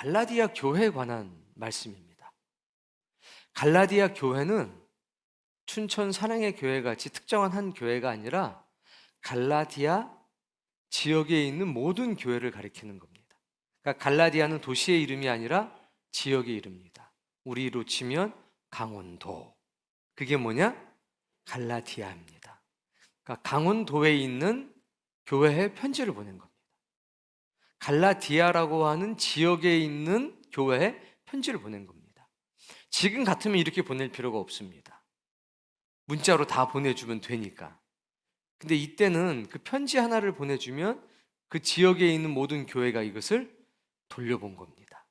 갈라디아 교회에 관한 말씀입니다. 갈라디아 교회는 춘천 산행의 교회 같이 특정한 한 교회가 아니라 갈라디아 지역에 있는 모든 교회를 가리키는 겁니다. 그러니까 갈라디아는 도시의 이름이 아니라 지역의 이름입니다. 우리로 치면 강원도. 그게 뭐냐? 갈라디아입니다. 그러니까 강원도에 있는 교회에 편지를 보낸 겁니다. 갈라디아라고 하는 지역에 있는 교회에 편지를 보낸 겁니다. 지금 같으면 이렇게 보낼 필요가 없습니다. 문자로 다 보내주면 되니까. 근데 이때는 그 편지 하나를 보내주면 그 지역에 있는 모든 교회가 이것을 돌려본 겁니다.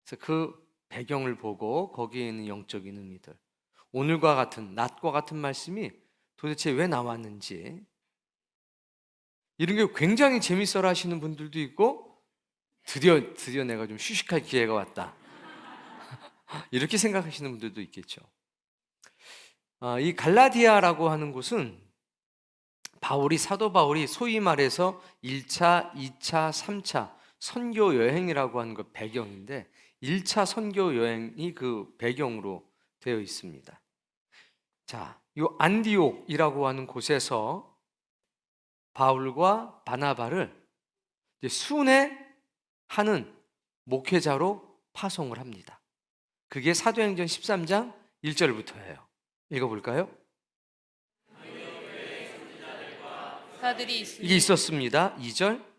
그래서 그 배경을 보고 거기에 있는 영적인 의미들, 오늘과 같은, 낮과 같은 말씀이 도대체 왜 나왔는지, 이런 게 굉장히 재밌어라 하시는 분들도 있고, 드디어 내가 좀 휴식할 기회가 왔다 이렇게 생각하시는 분들도 있겠죠. 이 갈라디아라고 하는 곳은 사도 바울이 소위 말해서 1차, 2차, 3차 선교 여행이라고 하는 것 배경인데, 1차 선교 여행이 그 배경으로 되어 있습니다. 자, 이 안디옥이라고 하는 곳에서 바울과 바나바를 순회하는 목회자로 파송을 합니다. 그게 사도행전 13장 1절부터예요. 읽어볼까요? 이게 있었습니다. 2절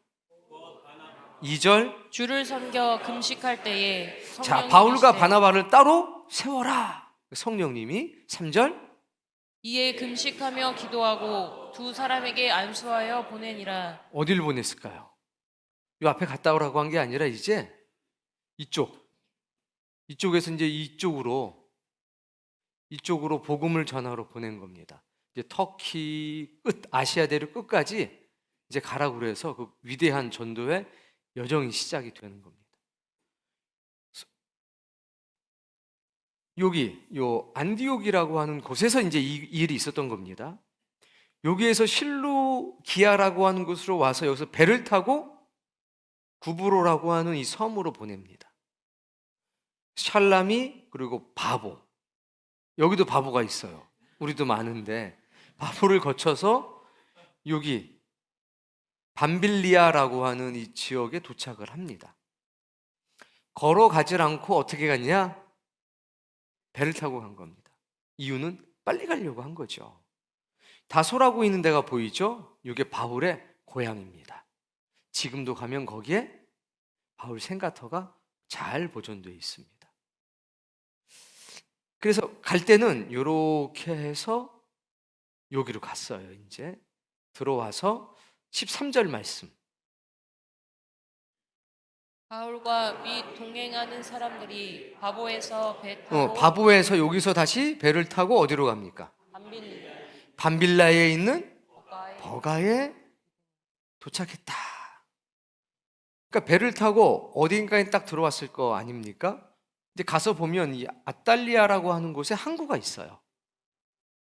주를 섬겨 금식할 때에 자, 바울과 바나바를 따로 세워라. 성령님이 3절 이에 금식하며 기도하고 두 사람에게 안수하여 보내니라. 어디를 보냈을까요? 이 앞에 갔다 오라고 한 게 아니라 이제 이쪽에서 이제 이쪽으로 복음을 전하러 보낸 겁니다. 이제 터키 아시아 대륙 끝까지 이제 가라고 그래서 그 위대한 전도의 여정이 시작이 되는 겁니다. 요 안디옥이라고 하는 곳에서 이제 이 일이 있었던 겁니다. 여기에서 실루기아라고 하는 곳으로 와서 여기서 배를 타고 구브로라고 하는 이 섬으로 보냅니다. 샬라미 그리고 바보, 여기도 바보가 있어요. 우리도 많은데 바보를 거쳐서 여기 밤빌리아라고 하는 이 지역에 도착을 합니다. 걸어가질 않고 어떻게 갔냐? 배를 타고 간 겁니다. 이유는 빨리 가려고 한 거죠. 다소라고 있는 데가 보이죠? 이게 바울의 고향입니다. 지금도 가면 거기에 바울 생가터가 잘 보존되어 있습니다. 그래서 갈 때는 이렇게 해서 여기로 갔어요. 이제 들어와서 13절 말씀. 바울과 및 동행하는 사람들이 바보에서 배 타고 바보에서 여기서 다시 배를 타고 어디로 갑니까? 밤빌라에 있는 버가에 도착했다. 그러니까 배를 타고 어딘가에 딱 들어왔을 거 아닙니까? 근데 가서 보면 이 아탈리아라고 하는 곳에 항구가 있어요.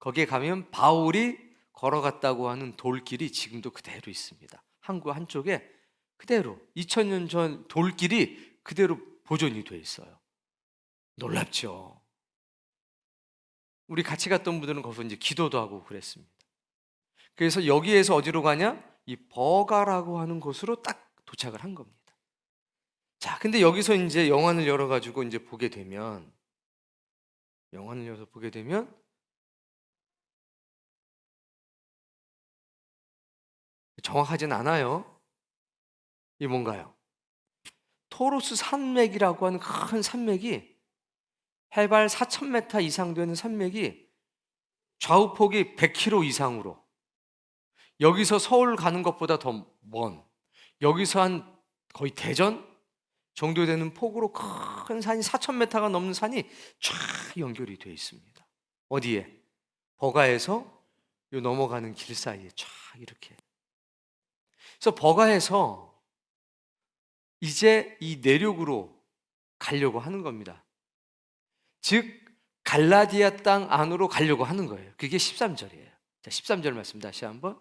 거기에 가면 바울이 걸어갔다고 하는 돌길이 지금도 그대로 있습니다. 항구 한쪽에 그대로 2000년 전 돌길이 그대로 보존이 돼 있어요. 놀랍죠? 우리 같이 갔던 분들은 거기서 이제 기도도 하고 그랬습니다. 그래서 여기에서 어디로 가냐? 이 버가라고 하는 곳으로 딱 도착을 한 겁니다. 자, 근데 여기서 이제 영안을 열어가지고 이제 보게 되면, 영안을 열어서 보게 되면, 정확하진 않아요. 이 뭔가요? 토로스 산맥이라고 하는 큰 산맥이 해발 4,000m 이상 되는 산맥이 좌우폭이 100km 이상으로, 여기서 서울 가는 것보다 더 먼, 여기서 한 거의 대전 정도 되는 폭으로 큰 산이 4,000m가 넘는 산이 쫙 연결이 되어 있습니다. 어디에? 버가에서 요 넘어가는 길 사이에 쫙 이렇게. 그래서 버가에서 이제 이 내륙으로 가려고 하는 겁니다. 즉 갈라디아 땅 안으로 가려고 하는 거예요. 그게 13절이에요. 자, 13절 말씀 다시 한번.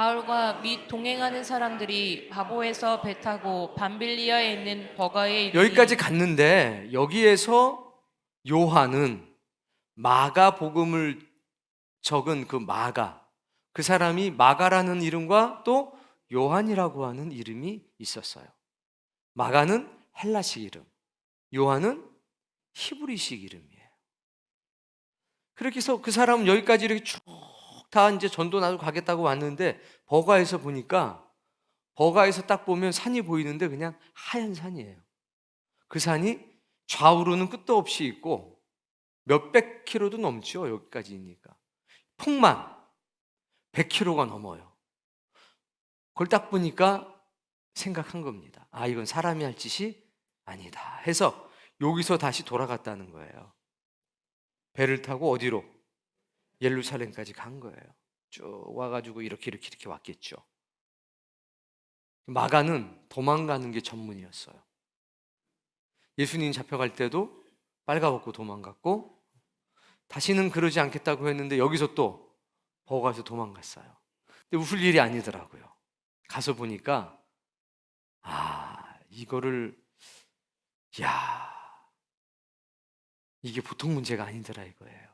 바울과 및 동행하는 사람들이 바보에서 배 타고 밤빌리아에 있는 버가에 이르니 여기까지 갔는데 여기에서 요한은 마가복음을 적은 그 마가, 그 사람이 마가라는 이름과 또 요한이라고 하는 이름이 있었어요. 마가는 헬라식 이름, 요한은 히브리식 이름이에요. 그렇게 해서 그 사람은 여기까지 이렇게 쭉 다 이제 전도 나도 가겠다고 왔는데 버가에서 보니까, 버가에서 딱 보면 산이 보이는데 그냥 하얀 산이에요. 그 산이 좌우로는 끝도 없이 있고 몇백 킬로도 넘죠. 여기까지니까 폭만 100킬로가 넘어요. 그걸 딱 보니까 생각한 겁니다. 아, 이건 사람이 할 짓이 아니다 해서 여기서 다시 돌아갔다는 거예요. 배를 타고 어디로? 예루살렘까지 간 거예요. 쭉 와가지고 이렇게 왔겠죠. 마가는 도망가는 게 전문이었어요. 예수님 잡혀갈 때도 빨가벗고 도망갔고, 다시는 그러지 않겠다고 했는데 여기서 또 버가서 도망갔어요. 근데 웃을 일이 아니더라고요. 가서 보니까 이거를, 이게 보통 문제가 아니더라 이거예요.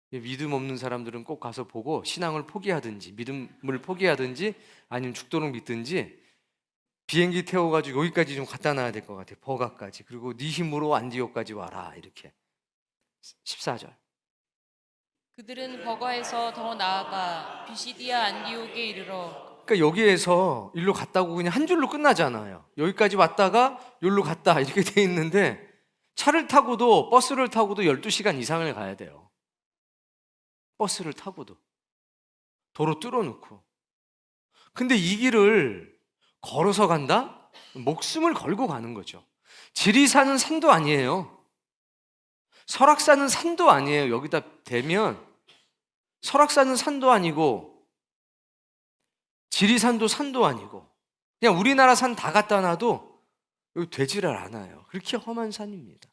믿음 없는 사람들은 꼭 가서 보고 신앙을 포기하든지 믿음을 포기하든지 아니면 죽도록 믿든지 비행기 태워가지고 여기까지 좀 갖다 놔야 될 것 같아요. 버가까지. 그리고 네 힘으로 안디옥까지 와라 이렇게. 14절. 그들은 버가에서 더 나아가 비시디아 안디옥에 이르러 그러니까 여기에서 일로 갔다고 그냥 한 줄로 끝나잖아요. 여기까지 왔다가 여기로 갔다 이렇게 돼 있는데 차를 타고도 버스를 타고도 12시간 이상을 가야 돼요. 버스를 타고도 도로 뚫어놓고. 근데 이 길을 걸어서 간다? 목숨을 걸고 가는 거죠. 지리산은 산도 아니에요. 설악산은 산도 아니에요. 여기다 대면 설악산은 산도 아니고 지리산도 산도 아니고 그냥 우리나라 산 다 갖다 놔도 여기 되지를 않아요. 그렇게 험한 산입니다.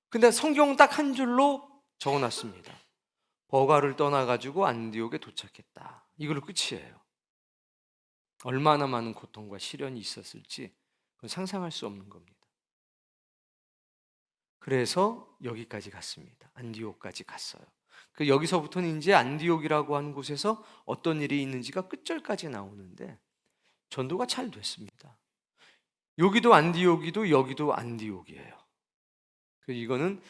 근데 성경 딱 한 줄로 적어놨습니다. 버가를 떠나가지고 안디옥에 도착했다. 이걸로 끝이에요. 얼마나 많은 고통과 시련이 있었을지 그건 상상할 수 없는 겁니다. 그래서 여기까지 갔습니다. 안디옥까지 갔어요. 그 여기서부터는 이제 안디옥이라고 하는 곳에서 어떤 일이 있는지가 끝절까지 나오는데 전도가 잘 됐습니다. 여기도 안디옥이도 여기도 안디옥이에요. 이거는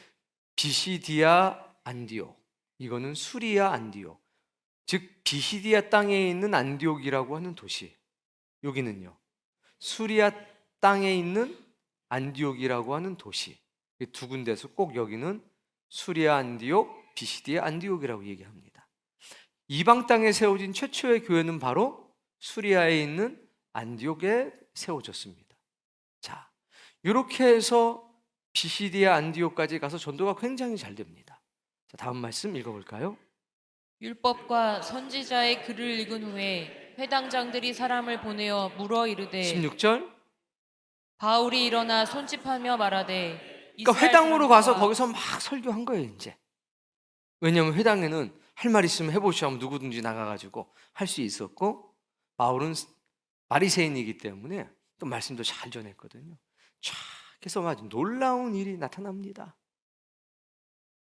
비시디아 안디옥, 이거는 수리아 안디옥. 즉 비시디아 땅에 있는 안디옥이라고 하는 도시, 여기는요 수리아 땅에 있는 안디옥이라고 하는 도시. 두 군데서 꼭 여기는 수리아 안디옥, 비시디아 안디옥이라고 얘기합니다. 이방 땅에 세워진 최초의 교회는 바로 수리아에 있는 안디옥에 세워졌습니다. 자, 이렇게 해서 비시디아 안디옥까지 가서 전도가 굉장히 잘 됩니다. 자, 다음 말씀 읽어볼까요? 율법과 선지자의 글을 읽은 후에 회당장들이 사람을 보내어 물어 이르되 16절. 바울이 일어나 손짓하며 말하되 그러니까 회당으로 가서 거기서 막 설교한 거예요 이제. 왜냐하면 회당에는 할 말 있으면 해보시오 하면 누구든지 나가가지고 할 수 있었고, 바울은 바리새인이기 때문에 또 말씀도 잘 전했거든요. 쫙 해서 아주 놀라운 일이 나타납니다.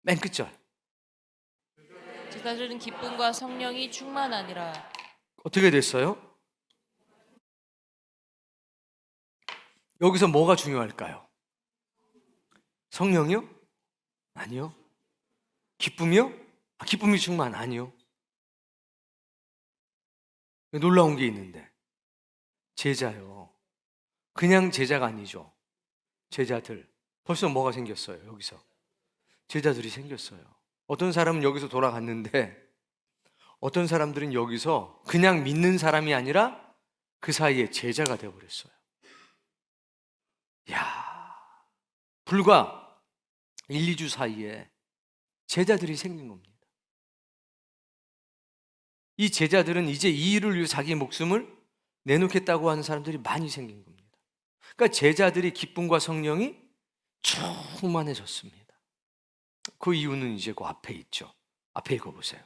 맨 끝절. 제자들은 기쁨과 성령이 충만하니라. 어떻게 됐어요? 여기서 뭐가 중요할까요? 성령이요? 아니요. 기쁨이요? 기쁨이 충만 아니요. 놀라운 게 있는데 제자요. 그냥 제자가 아니죠. 제자들. 벌써 뭐가 생겼어요? 여기서 제자들이 생겼어요. 어떤 사람은 여기서 돌아갔는데 어떤 사람들은 여기서 그냥 믿는 사람이 아니라 그 사이에 제자가 되어버렸어요. 불과 1, 2주 사이에 제자들이 생긴 겁니다. 이 제자들은 이제 이 일을 위해 자기 목숨을 내놓겠다고 하는 사람들이 많이 생긴 겁니다. 그러니까 제자들이 기쁨과 성령이 충만해졌습니다. 그 이유는 이제 그 앞에 있죠. 앞에 읽어보세요.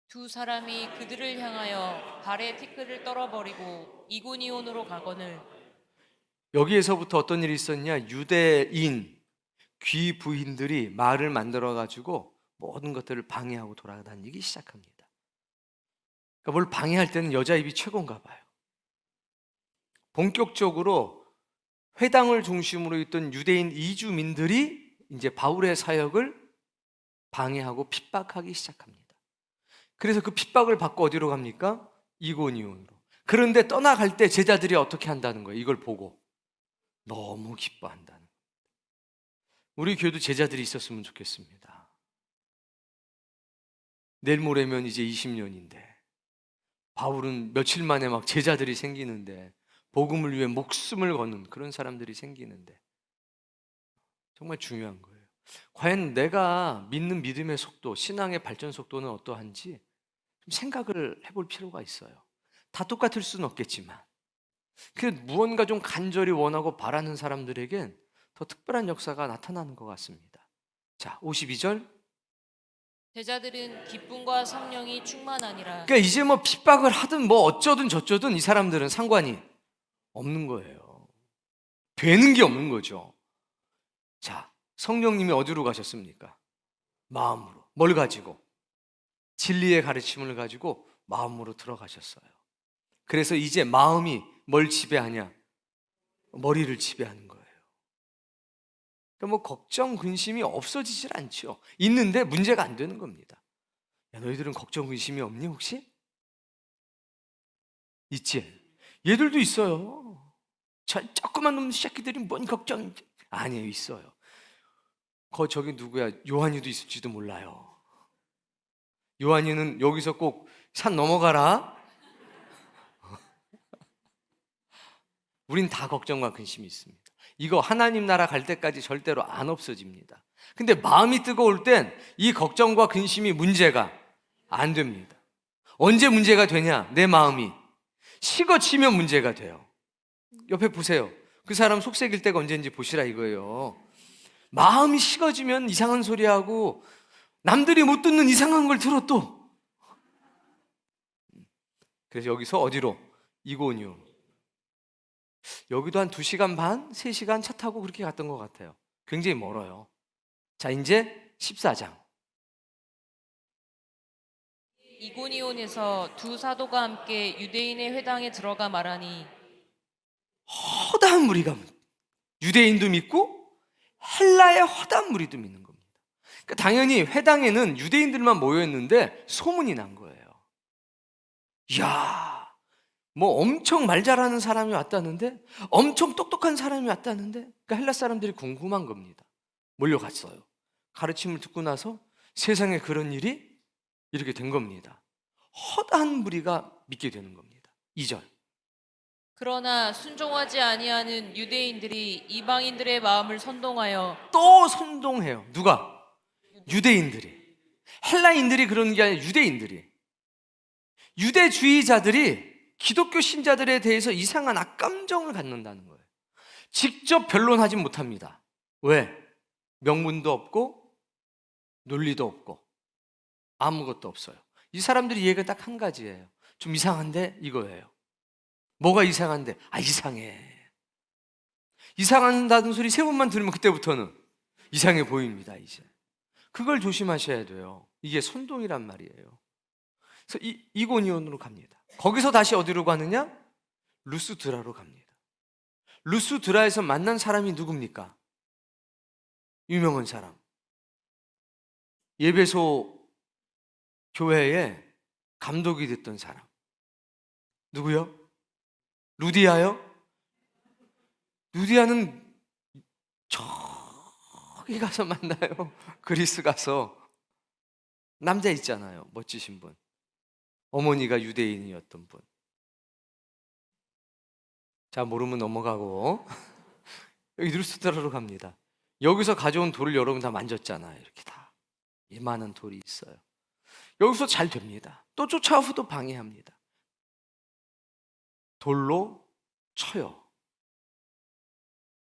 두 사람이 그들을 향하여 발에 티끌을 떨어버리고 이고니온으로 가거늘 여기에서부터 어떤 일이 있었냐? 유대인 귀부인들이 말을 만들어 가지고 모든 것들을 방해하고 돌아다니기 시작합니다. 그러니까 뭘 방해할 때는 여자 입이 최고인가 봐요. 본격적으로 회당을 중심으로 있던 유대인 이주민들이 이제 바울의 사역을 방해하고 핍박하기 시작합니다. 그래서 그 핍박을 받고 어디로 갑니까? 이고니온으로. 그런데 떠나갈 때 제자들이 어떻게 한다는 거예요? 이걸 보고 너무 기뻐한다는 거예요. 우리 교회도 제자들이 있었으면 좋겠습니다. 내일 모레면 이제 20년인데 바울은 며칠 만에 막 제자들이 생기는데, 복음을 위해 목숨을 거는 그런 사람들이 생기는데 정말 중요한 거예요. 과연 내가 믿는 믿음의 속도, 신앙의 발전 속도는 어떠한지 좀 생각을 해볼 필요가 있어요. 다 똑같을 수는 없겠지만 그 무언가 좀 간절히 원하고 바라는 사람들에겐 더 특별한 역사가 나타나는 것 같습니다. 자, 52절. 제자들은 기쁨과 성령이 충만하니라. 그러니까 이제 뭐 핍박을 하든 뭐 어쩌든 저쩌든 이 사람들은 상관이 없는 거예요. 되는 게 없는 거죠. 자, 성령님이 어디로 가셨습니까? 마음으로. 뭘 가지고? 진리의 가르침을 가지고 마음으로 들어가셨어요. 그래서 이제 마음이 뭘 지배하냐? 머리를 지배하는 거예요. 그러니까 뭐 걱정, 근심이 없어지질 않죠. 있는데 문제가 안 되는 겁니다. 야, 너희들은 걱정, 근심이 없니 혹시? 있지? 얘들도 있어요. 조그만 놈 새끼들이 뭔 걱정? 아니에요, 있어요. 저기 누구야? 요한이도 있을지도 몰라요. 요한이는 여기서 꼭 산 넘어가라. 우린 다 걱정과 근심이 있습니다. 이거 하나님 나라 갈 때까지 절대로 안 없어집니다. 근데 마음이 뜨거울 땐 이 걱정과 근심이 문제가 안 됩니다. 언제 문제가 되냐? 내 마음이 식어지면 문제가 돼요. 옆에 보세요. 그 사람 속색일 때가 언제인지 보시라 이거예요. 마음이 식어지면 이상한 소리하고 남들이 못 듣는 이상한 걸 들어 또. 그래서 여기서 어디로? 이고니온. 여기도 한 2시간 반, 3시간 차 타고 그렇게 갔던 것 같아요. 굉장히 멀어요. 자, 이제 14장. 이고니온에서 두 사도가 함께 유대인의 회당에 들어가 말하니 허다한 무리가, 유대인도 믿고 헬라의 허다한 무리도 믿는 겁니다. 그러니까 당연히 회당에는 유대인들만 모여있는데 소문이 난 거예요. 이야, 뭐 엄청 말 잘하는 사람이 왔다는데, 엄청 똑똑한 사람이 왔다는데, 그러니까 헬라 사람들이 궁금한 겁니다. 몰려갔어요. 가르침을 듣고 나서 세상에 그런 일이 이렇게 된 겁니다. 허다한 무리가 믿게 되는 겁니다. 2절. 그러나 순종하지 아니하는 유대인들이 이방인들의 마음을 선동하여 또 선동해요. 누가? 유대인들이. 헬라인들이 그러는 게 아니라 유대인들이. 유대주의자들이 기독교 신자들에 대해서 이상한 악감정을 갖는다는 거예요. 직접 변론하지 못합니다. 왜? 명분도 없고 논리도 없고 아무것도 없어요. 이 사람들이 얘기가 딱 한 가지예요. 좀 이상한데 이거예요. 뭐가 이상한데? 아, 이상해. 이상한다는 소리 3번만 들으면 그때부터는 이상해 보입니다. 이제 그걸 조심하셔야 돼요. 이게 선동이란 말이에요. 그래서 이고니온으로 갑니다. 거기서 다시 어디로 가느냐? 루스드라로 갑니다. 루스드라에서 만난 사람이 누굽니까? 유명한 사람. 예배소 교회에 감독이 됐던 사람. 누구요? 루디아요? 루디아는 저기 가서 만나요. 그리스 가서. 남자 있잖아요. 멋지신 분. 어머니가 유대인이었던 분. 자, 모르면 넘어가고 여기 루스드라로 갑니다. 여기서 가져온 돌을 여러분 다 만졌잖아요. 이렇게 다 이만한 돌이 있어요. 여기서 잘 됩니다. 또 쫓아오고도 방해합니다. 돌로 쳐요.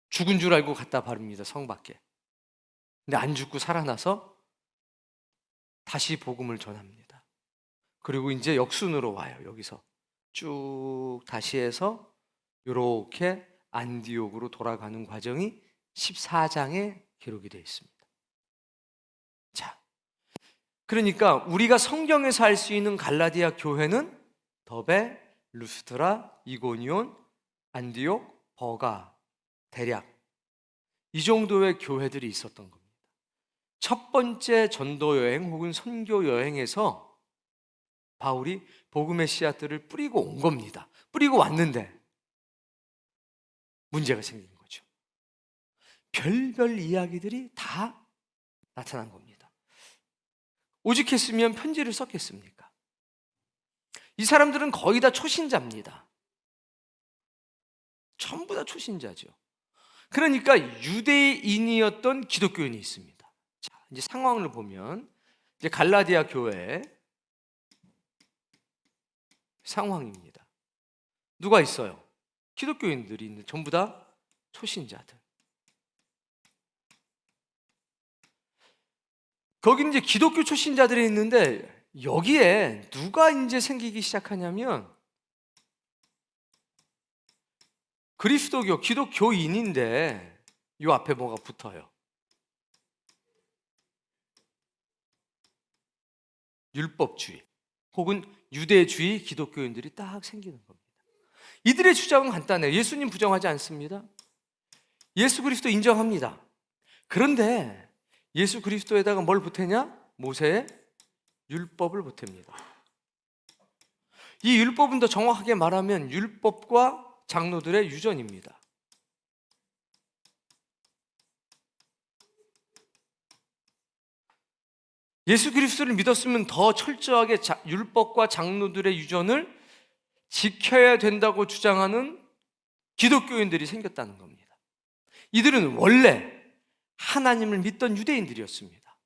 죽은 줄 알고 갖다 바릅니다. 성 밖에. 근데 안 죽고 살아나서 다시 복음을 전합니다. 그리고 이제 역순으로 와요. 여기서 쭉 다시 해서 이렇게 안디옥으로 돌아가는 과정이 14장에 기록이 되어 있습니다. 자, 그러니까 우리가 성경에서 알 수 있는 갈라디아 교회는 더베, 루스드라, 이고니온, 안디옥, 버가, 대략 이 정도의 교회들이 있었던 겁니다. 첫 번째 전도 여행 혹은 선교 여행에서 바울이 복음의 씨앗들을 뿌리고 온 겁니다. 뿌리고 왔는데 문제가 생긴 거죠. 별별 이야기들이 다 나타난 겁니다. 오직했으면 편지를 썼겠습니까? 이 사람들은 거의 다 초신자입니다. 전부 다 초신자죠. 그러니까 유대인이었던 기독교인이 있습니다. 자, 이제 상황을 보면 이제 갈라디아 교회 상황입니다. 누가 있어요? 기독교인들이 있는, 전부 다 초신자들. 거기 이제 기독교 초신자들이 있는데 여기에 누가 이제 생기기 시작하냐면 그리스도교, 기독교인인데 이 앞에 뭐가 붙어요? 율법주의 혹은 유대주의 기독교인들이 딱 생기는 겁니다. 이들의 주장은 간단해요. 예수님 부정하지 않습니다. 예수 그리스도 인정합니다. 그런데 예수 그리스도에다가 뭘 보태냐? 모세의 율법을 보탭니다. 이 율법은 더 정확하게 말하면 율법과 장로들의 유전입니다. 예수 그리스도를 믿었으면 더 철저하게 율법과 장로들의 유전을 지켜야 된다고 주장하는 기독교인들이 생겼다는 겁니다. 이들은 원래 하나님을 믿던 유대인들이었습니다.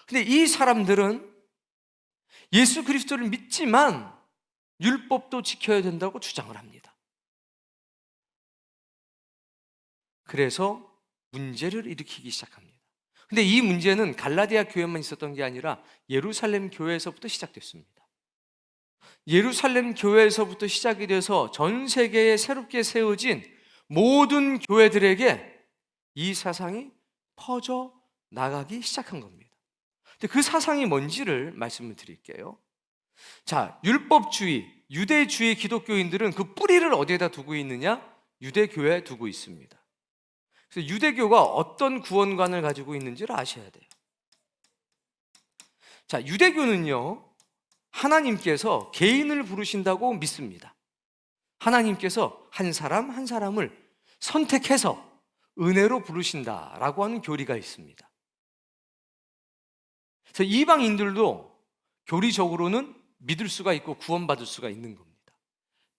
근데 이 사람들은 예수 그리스도를 믿지만 율법도 지켜야 된다고 주장을 합니다. 그래서 문제를 일으키기 시작합니다. 근데 이 문제는 갈라디아 교회만 있었던 게 아니라 예루살렘 교회에서부터 시작됐습니다. 예루살렘 교회에서부터 시작이 돼서 전 세계에 새롭게 세워진 모든 교회들에게 이 사상이 퍼져 나가기 시작한 겁니다. 근데 그 사상이 뭔지를 말씀을 드릴게요. 자, 율법주의, 유대주의 기독교인들은 그 뿌리를 어디에다 두고 있느냐? 유대교회에 두고 있습니다. 그래서 유대교가 어떤 구원관을 가지고 있는지를 아셔야 돼요. 자, 유대교는요, 하나님께서 개인을 부르신다고 믿습니다. 하나님께서 한 사람 한 사람을 선택해서 은혜로 부르신다라고 하는 교리가 있습니다. 그래서 이방인들도 교리적으로는 믿을 수가 있고 구원받을 수가 있는 겁니다.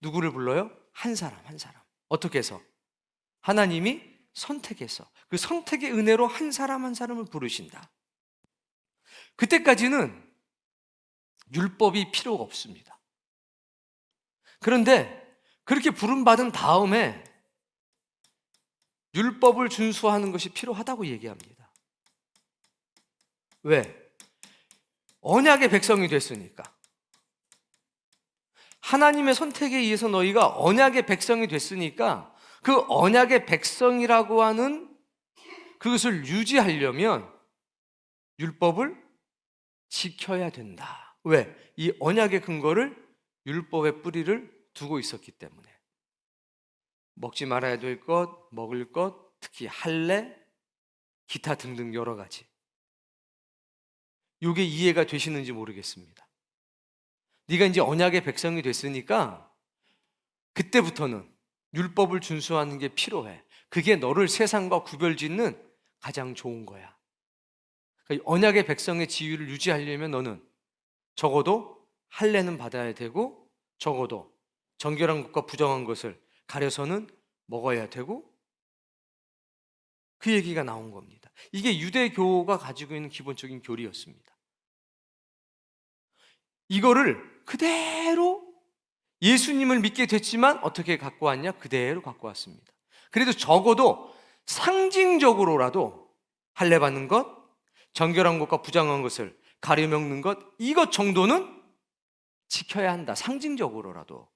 누구를 불러요? 한 사람 한 사람. 어떻게 해서? 하나님이 선택해서 그 선택의 은혜로 한 사람 한 사람을 부르신다. 그때까지는 율법이 필요가 없습니다. 그런데 그렇게 부름받은 다음에 율법을 준수하는 것이 필요하다고 얘기합니다. 왜? 언약의 백성이 됐으니까. 하나님의 선택에 의해서 너희가 언약의 백성이 됐으니까 그 언약의 백성이라고 하는 그것을 유지하려면 율법을 지켜야 된다. 왜? 이 언약의 근거를 율법의 뿌리를 두고 있었기 때문에. 먹지 말아야 될 것, 먹을 것, 특히 할례, 기타 등등 여러 가지. 이게 이해가 되시는지 모르겠습니다. 네가 이제 언약의 백성이 됐으니까 그때부터는 율법을 준수하는 게 필요해. 그게 너를 세상과 구별짓는 가장 좋은 거야. 그러니까 언약의 백성의 지위를 유지하려면 너는 적어도 할례는 받아야 되고 적어도 정결한 것과 부정한 것을 가려서는 먹어야 되고 그 얘기가 나온 겁니다. 이게 유대교가 가지고 있는 기본적인 교리였습니다. 이거를 그대로 예수님을 믿게 됐지만 어떻게 갖고 왔냐? 그대로 갖고 왔습니다. 그래도 적어도 상징적으로라도 할례 받는 것, 정결한 것과 부정한 것을 가려 먹는 것, 이것 정도는 지켜야 한다. 상징적으로라도.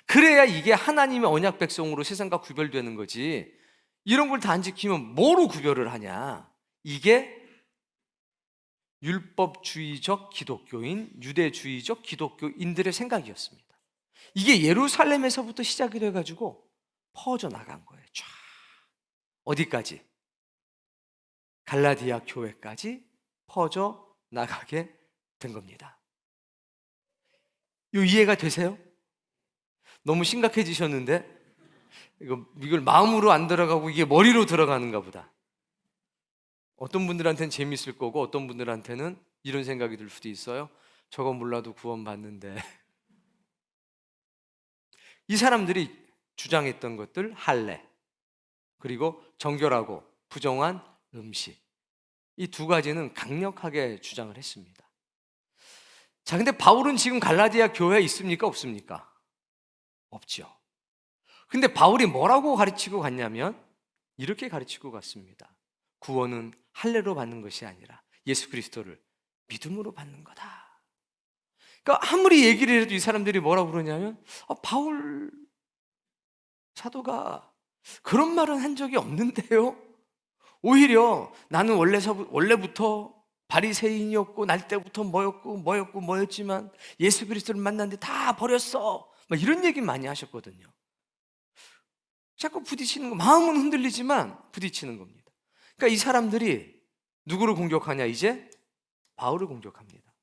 그래야 이게 하나님의 언약 백성으로 세상과 구별되는 거지. 이런 걸 다 안 지키면 뭐로 구별을 하냐. 이게 율법주의적 기독교인, 유대주의적 기독교인들의 생각이었습니다. 이게 예루살렘에서부터 시작이 돼가지고 퍼져나간 거예요. 쫙. 어디까지? 갈라디아 교회까지 퍼져나가게 된 겁니다. 요 이해가 되세요? 너무 심각해지셨는데 이걸 마음으로 안 들어가고 이게 머리로 들어가는가 보다. 어떤 분들한테는 재밌을 거고 어떤 분들한테는 이런 생각이 들 수도 있어요. 저거 몰라도 구원받는데. 이 사람들이 주장했던 것들, 할례, 그리고 정결하고 부정한 음식, 이 두 가지는 강력하게 주장을 했습니다. 자, 근데 바울은 지금 갈라디아 교회에 있습니까? 없습니까? 없죠. 근데 바울이 뭐라고 가르치고 갔냐면 이렇게 가르치고 갔습니다. 구원은 할례로 받는 것이 아니라 예수 그리스도를 믿음으로 받는 거다. 그러니까 아무리 얘기를 해도 이 사람들이 뭐라고 그러냐면 바울 사도가 그런 말은 한 적이 없는데요. 오히려 나는 원래부터 바리새인이었고 날 때부터 뭐였지만 예수 그리스도를 만났는데 다 버렸어. 막 이런 얘기 많이 하셨거든요. 자꾸 부딪히는 거, 마음은 흔들리지만 부딪히는 겁니다. 그러니까 이 사람들이 누구를 공격하냐? 이제 바울을 공격합니다.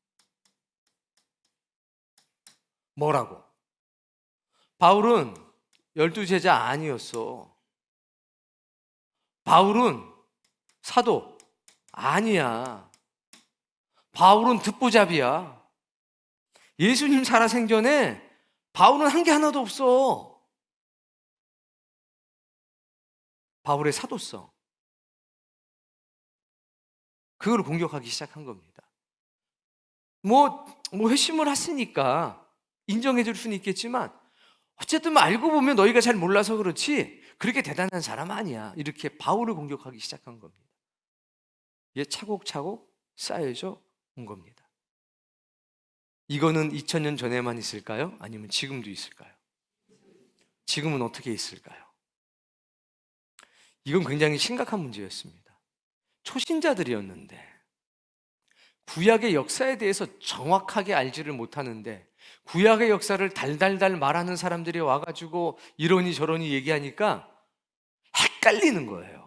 뭐라고? 바울은 12제자 아니었어. 바울은 사도 아니야. 바울은 듣보잡이야. 예수님 살아생전에 바울은 한 게 하나도 없어. 바울의 사도성, 그걸 공격하기 시작한 겁니다. 뭐 회심을 했으니까 인정해 줄 수는 있겠지만 어쨌든 알고 보면 너희가 잘 몰라서 그렇지 그렇게 대단한 사람 아니야. 이렇게 바울을 공격하기 시작한 겁니다. 이게 차곡차곡 쌓여져 온 겁니다. 이거는 2000년 전에만 있을까요? 아니면 지금도 있을까요? 지금은 어떻게 있을까요? 이건 굉장히 심각한 문제였습니다. 초신자들이었는데 구약의 역사에 대해서 정확하게 알지를 못하는데 구약의 역사를 달달달 말하는 사람들이 와가지고 이러니 저러니 얘기하니까 헷갈리는 거예요.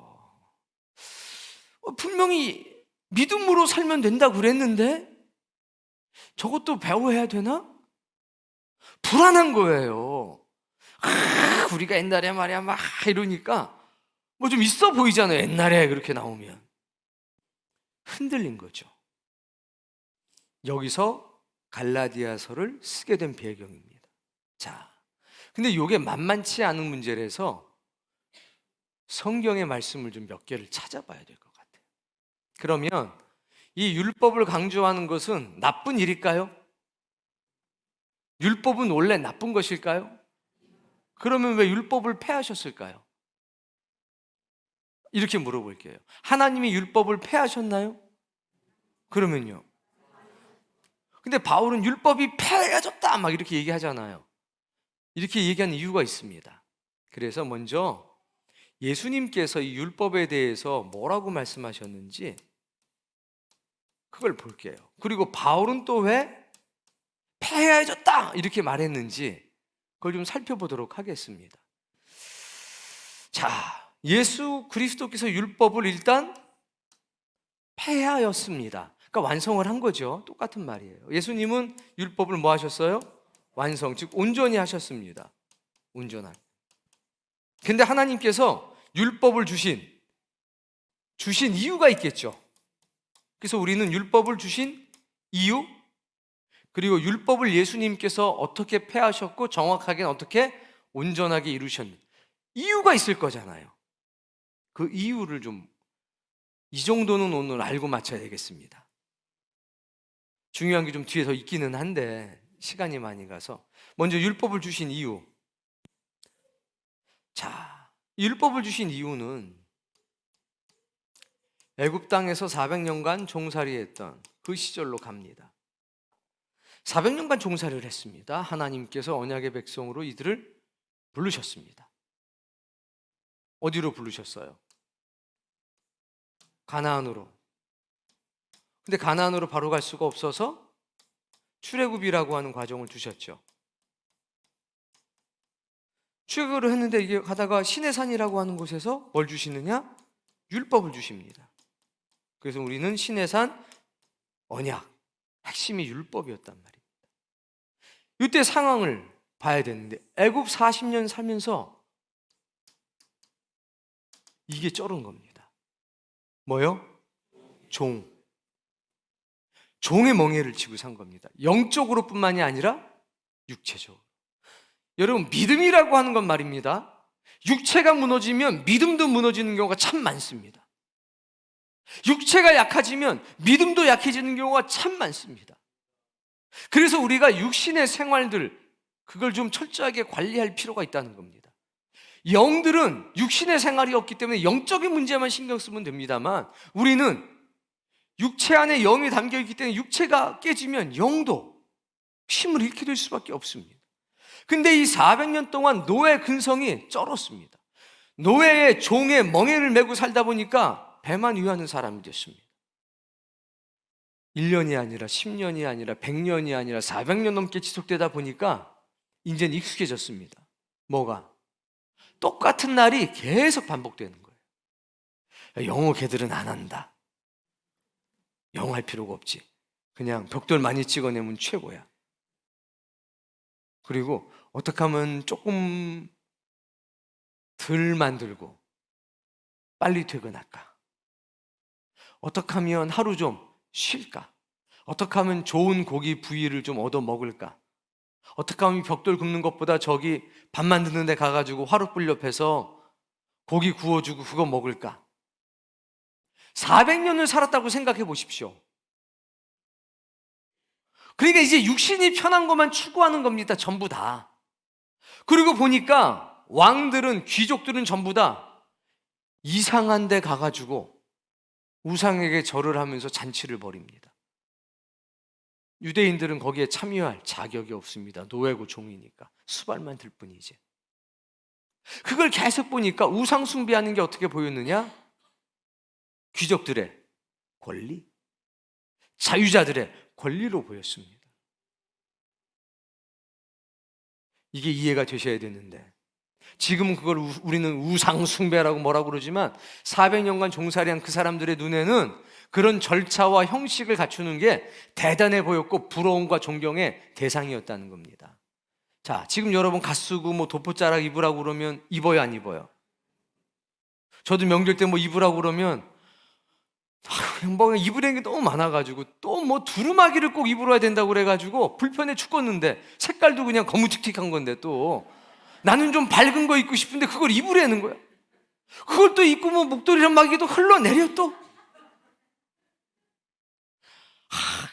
분명히 믿음으로 살면 된다고 그랬는데 저것도 배워야 되나? 불안한 거예요. 우리가 옛날에 말이야 막 이러니까 뭐 좀 있어 보이잖아요. 옛날에 그렇게 나오면 흔들린 거죠. 여기서 갈라디아서를 쓰게 된 배경입니다. 자, 근데 이게 만만치 않은 문제라서 성경의 말씀을 좀 몇 개를 찾아봐야 될 것 같아요. 그러면 이 율법을 강조하는 것은 나쁜 일일까요? 율법은 원래 나쁜 것일까요? 그러면 왜 율법을 폐하셨을까요? 이렇게 물어볼게요. 하나님이 율법을 폐하셨나요? 그러면요. 근데 바울은 율법이 폐하졌다 막 이렇게 얘기하잖아요. 이렇게 얘기하는 이유가 있습니다. 그래서 먼저 예수님께서 이 율법에 대해서 뭐라고 말씀하셨는지 그걸 볼게요. 그리고 바울은 또 왜 폐하해졌다 이렇게 말했는지 그걸 좀 살펴보도록 하겠습니다. 자, 예수 그리스도께서 율법을 일단 폐하였습니다. 그러니까 완성을 한 거죠. 똑같은 말이에요. 예수님은 율법을 뭐 하셨어요? 완성, 즉 온전히 하셨습니다. 온전한. 근데 하나님께서 율법을 주신 이유가 있겠죠. 그래서 우리는 율법을 주신 이유, 그리고 율법을 예수님께서 어떻게 폐하셨고 정확하게는 어떻게 온전하게 이루셨는지 이유가 있을 거잖아요. 그 이유를 좀 이 정도는 오늘 알고 맞춰야 되겠습니다. 중요한 게 좀 뒤에 더 있기는 한데 시간이 많이 가서 먼저 율법을 주신 이유. 자, 율법을 주신 이유는 애굽 땅에서 400년간 종살이했던 그 시절로 갑니다. 400년간 종살이를 했습니다. 하나님께서 언약의 백성으로 이들을 부르셨습니다. 어디로 부르셨어요? 가나안으로. 근데 가나안으로 바로 갈 수가 없어서 출애굽이라고 하는 과정을 두셨죠. 출애굽을 했는데 이게 가다가 시내산이라고 하는 곳에서 뭘 주시느냐? 율법을 주십니다. 그래서 우리는 시내산 언약, 핵심이 율법이었단 말입니다. 이때 상황을 봐야 되는데 애굽 40년 살면서 이게 쩔은 겁니다. 뭐요? 종의 멍에를 치고 산 겁니다. 영적으로 뿐만이 아니라 육체적으로. 여러분, 믿음이라고 하는 건 말입니다, 육체가 무너지면 믿음도 무너지는 경우가 참 많습니다. 육체가 약해지면 믿음도 약해지는 경우가 참 많습니다. 그래서 우리가 육신의 생활들, 그걸 좀 철저하게 관리할 필요가 있다는 겁니다. 영들은 육신의 생활이 없기 때문에 영적인 문제만 신경 쓰면 됩니다만, 우리는 육체 안에 영이 담겨 있기 때문에 육체가 깨지면 영도 힘을 잃게 될 수밖에 없습니다. 근데 이 400년 동안 노예 근성이 쩔었습니다. 노예의 종의 멍에를 메고 살다 보니까 배만 위하는 사람이 됐습니다. 1년이 아니라 10년이 아니라 100년이 아니라 400년 넘게 지속되다 보니까 이제는 익숙해졌습니다. 뭐가? 똑같은 날이 계속 반복되는 거예요. 영어 걔들은 안 한다. 영어 할 필요가 없지. 그냥 벽돌 많이 찍어내면 최고야. 그리고 어떻게 하면 조금 덜 만들고 빨리 퇴근할까? 어떻게 하면 하루 좀 쉴까? 어떻게 하면 좋은 고기 부위를 좀 얻어 먹을까? 어떻게 하면 벽돌 굽는 것보다 저기 밥 만드는 데 가가지고 화롯불 옆에서 고기 구워주고 그거 먹을까? 400년을 살았다고 생각해 보십시오. 그러니까 이제 육신이 편한 것만 추구하는 겁니다. 전부 다. 그리고 보니까 왕들은, 귀족들은 전부 다 이상한 데 가가지고 우상에게 절을 하면서 잔치를 벌입니다. 유대인들은 거기에 참여할 자격이 없습니다. 노예고 종이니까. 수발만 들 뿐이지. 그걸 계속 보니까 우상 숭배하는 게 어떻게 보였느냐? 귀족들의 권리, 자유자들의 권리로 보였습니다. 이게 이해가 되셔야 되는데, 지금은 그걸 우리는 우상 숭배라고 뭐라고 그러지만 400년간 종살이한 그 사람들의 눈에는 그런 절차와 형식을 갖추는 게 대단해 보였고 부러움과 존경의 대상이었다는 겁니다. 자, 지금 여러분 갓 쓰고 뭐 도포자락 입으라고 그러면 입어요, 안 입어요? 저도 명절 때 뭐 입으라고 그러면 뭐 입으라는 게 너무 많아가지고 또 뭐 두루마기를 꼭 입으러야 된다고 그래가지고 불편해 죽겠는데, 색깔도 그냥 거무틱틱한 건데 또 나는 좀 밝은 거 입고 싶은데 그걸 입으라는 거야. 그걸 또 입고 뭐 목도리랑 마기도 흘러내려 또.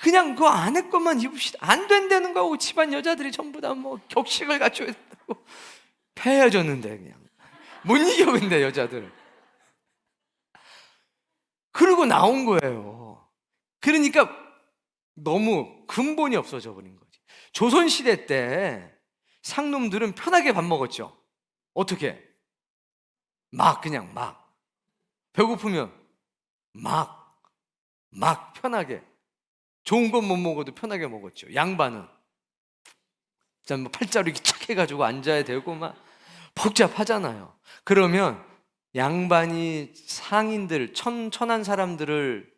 그냥 그 안에 것만 입읍시다. 안 된다는 거고, 집안 여자들이 전부 다 뭐 격식을 갖춰야 된다고 패해졌는데 그냥 못 이겨. 근데 여자들 그러고 나온 거예요. 그러니까 너무 근본이 없어져 버린 거지. 조선시대 때 상놈들은 편하게 밥 먹었죠. 어떻게? 그냥 배고프면 편하게, 좋은 건 못 먹어도 편하게 먹었죠. 양반은 뭐 팔자로 이렇게 착 해가지고 앉아야 되고 막 복잡하잖아요. 그러면 양반이 상인들, 천한 사람들을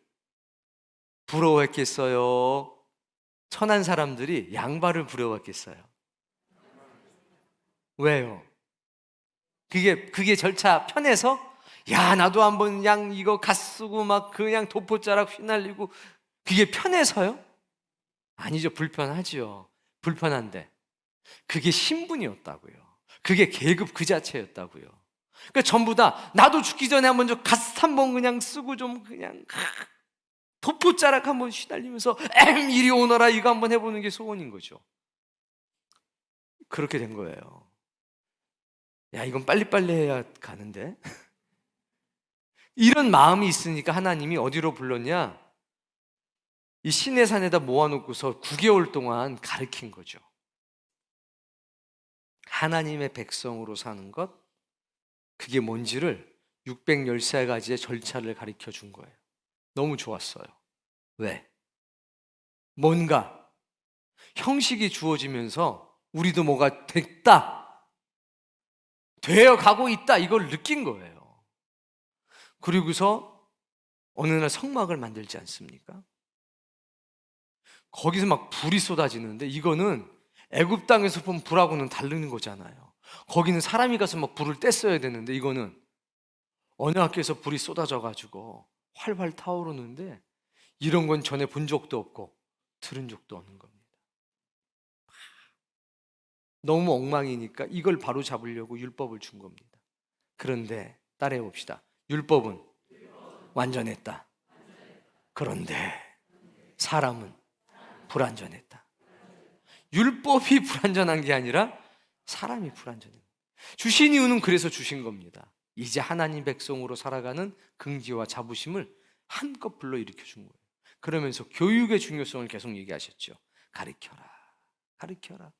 부러워했겠어요? 천한 사람들이 양반을 부러워했겠어요? 왜요? 그게 절차 편해서? 야, 나도 한번 이거 갓 쓰고 막 그냥 도포자락 휘날리고, 그게 편해서요? 아니죠. 불편하지요. 불편한데 그게 신분이었다고요. 그게 계급 그 자체였다고요. 그러니까 전부 다 나도 죽기 전에 한번 갓 한번 그냥 쓰고 좀 그냥 도포자락 한번 휘날리면서 이리 오너라 이거 한번 해보는 게 소원인 거죠. 그렇게 된 거예요. 야, 이건 빨리빨리 해야 가는데. 이런 마음이 있으니까 하나님이 어디로 불렀냐? 이 시내산에다 모아놓고서 9개월 동안 가르친 거죠. 하나님의 백성으로 사는 것, 그게 뭔지를 613가지의 절차를 가르쳐 준 거예요. 너무 좋았어요. 왜? 뭔가 형식이 주어지면서 우리도 뭐가 됐다, 되어 가고 있다, 이걸 느낀 거예요. 그리고서 어느 날 성막을 만들지 않습니까? 거기서 막 불이 쏟아지는데, 이거는 애굽 땅에서 본 불하고는 다른 거잖아요. 거기는 사람이 가서 막 불을 뗐어야 되는데, 이거는 어느 학교에서 불이 쏟아져 가지고 활활 타오르는데, 이런 건 전에 본 적도 없고 들은 적도 없는 겁니다. 너무 엉망이니까 이걸 바로 잡으려고 율법을 준 겁니다. 그런데 따라해 봅시다. 율법은 완전했다. 그런데 사람은 불완전했다. 율법이 불완전한 게 아니라 사람이 불완전해요. 주신 이유는 그래서 주신 겁니다. 이제 하나님 백성으로 살아가는 긍지와 자부심을 한껏 불러일으켜 준 거예요. 그러면서 교육의 중요성을 계속 얘기하셨죠. 가르쳐라, 가르쳐라.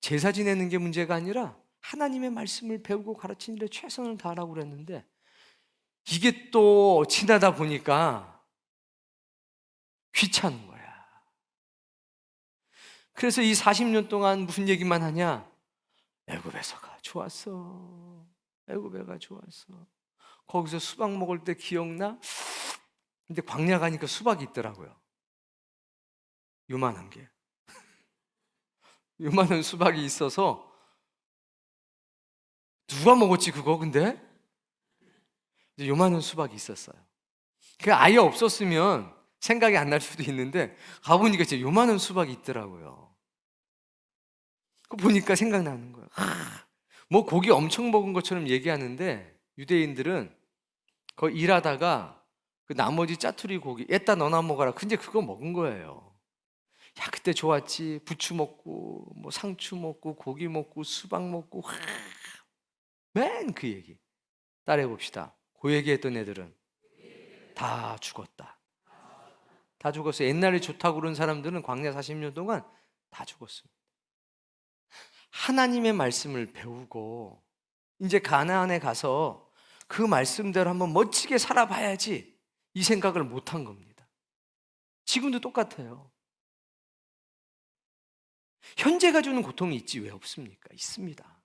제사 지내는 게 문제가 아니라 하나님의 말씀을 배우고 가르치는 데 최선을 다하라고 그랬는데, 이게 또 지나다 보니까 귀찮은 거야. 그래서 이 40년 동안 무슨 얘기만 하냐? 애굽에서가 좋았어. 애굽에가 좋았어. 거기서 수박 먹을 때 기억나? 근데 광야 가니까 수박이 있더라고요. 요만한 게. 요만한 수박이 있어서 누가 먹었지 그거? 근데 이제 요만한 수박이 있었어요. 그 아예 없었으면 생각이 안 날 수도 있는데, 가보니까 진짜 요만한 수박이 있더라고요. 그 보니까 생각나는 거예요. 뭐 고기 엄청 먹은 것처럼 얘기하는데, 유대인들은 거 일하다가 그 나머지 짜투리 고기 에따 너나 먹어라, 근데 그거 먹은 거예요. 야, 그때 좋았지. 부추 먹고 뭐 상추 먹고 고기 먹고 수박 먹고, 맨 그 얘기. 따라해 봅시다. 그 얘기했던 애들은 다 죽었다. 다 죽었어요. 옛날에 좋다고 그런 사람들은 광야 40년 동안 다 죽었습니다. 하나님의 말씀을 배우고 이제 가나안에 가서 그 말씀대로 한번 멋지게 살아봐야지, 이 생각을 못한 겁니다. 지금도 똑같아요. 현재가 주는 고통이 있지 왜 없습니까? 있습니다.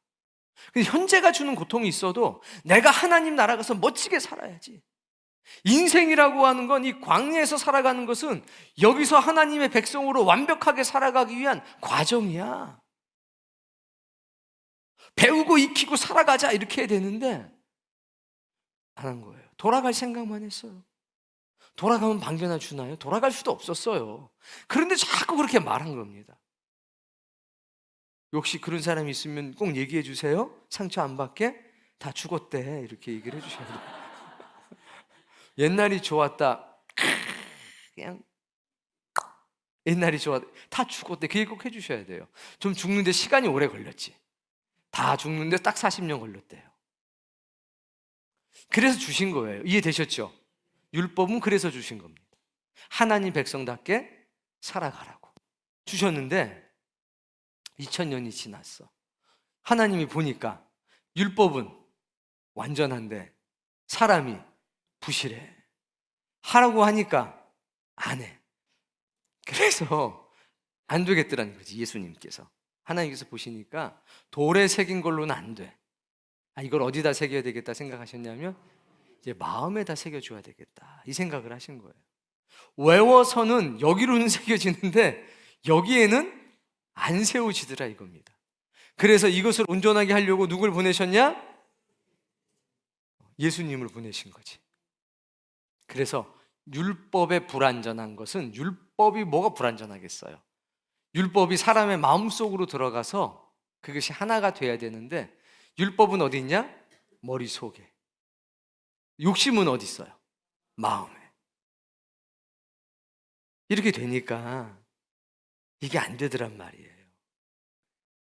근데 현재가 주는 고통이 있어도 내가 하나님 나라 가서 멋지게 살아야지. 인생이라고 하는 건, 이 광야에서 살아가는 것은 여기서 하나님의 백성으로 완벽하게 살아가기 위한 과정이야. 배우고 익히고 살아가자 이렇게 해야 되는데 안 한 거예요. 돌아갈 생각만 했어요. 돌아가면 방견아 주나요? 돌아갈 수도 없었어요. 그런데 자꾸 그렇게 말한 겁니다. 혹시 그런 사람이 있으면 꼭 얘기해 주세요. 상처 안 받게. 다 죽었대, 이렇게 얘기를 해주셔야 돼요. 옛날이 좋았다, 그냥 옛날이 좋았다, 다 죽었대, 그 얘기 꼭 해주셔야 돼요. 좀 죽는데 시간이 오래 걸렸지. 다 죽는데 딱 40년 걸렸대요. 그래서 주신 거예요. 이해되셨죠? 율법은 그래서 주신 겁니다. 하나님 백성답게 살아가라고 주셨는데 2000년이 지났어. 하나님이 보니까 율법은 완전한데 사람이 부실해. 하라고 하니까 안 해. 그래서 안 되겠더라는 거지. 예수님께서, 하나님께서 보시니까 돌에 새긴 걸로는 안 돼. 이걸 어디다 새겨야 되겠다 생각하셨냐면, 이제 마음에다 새겨줘야 되겠다, 이 생각을 하신 거예요. 외워서는 여기로는 새겨지는데 여기에는 안 세워지더라 이겁니다. 그래서 이것을 온전하게 하려고 누굴 보내셨냐? 예수님을 보내신 거지. 그래서 율법의 불완전한 것은, 율법이 뭐가 불완전하겠어요? 율법이 사람의 마음속으로 들어가서 그것이 하나가 돼야 되는데, 율법은 어디 있냐? 머릿속에. 욕심은 어디 있어요? 마음에. 이렇게 되니까 이게 안 되더란 말이에요.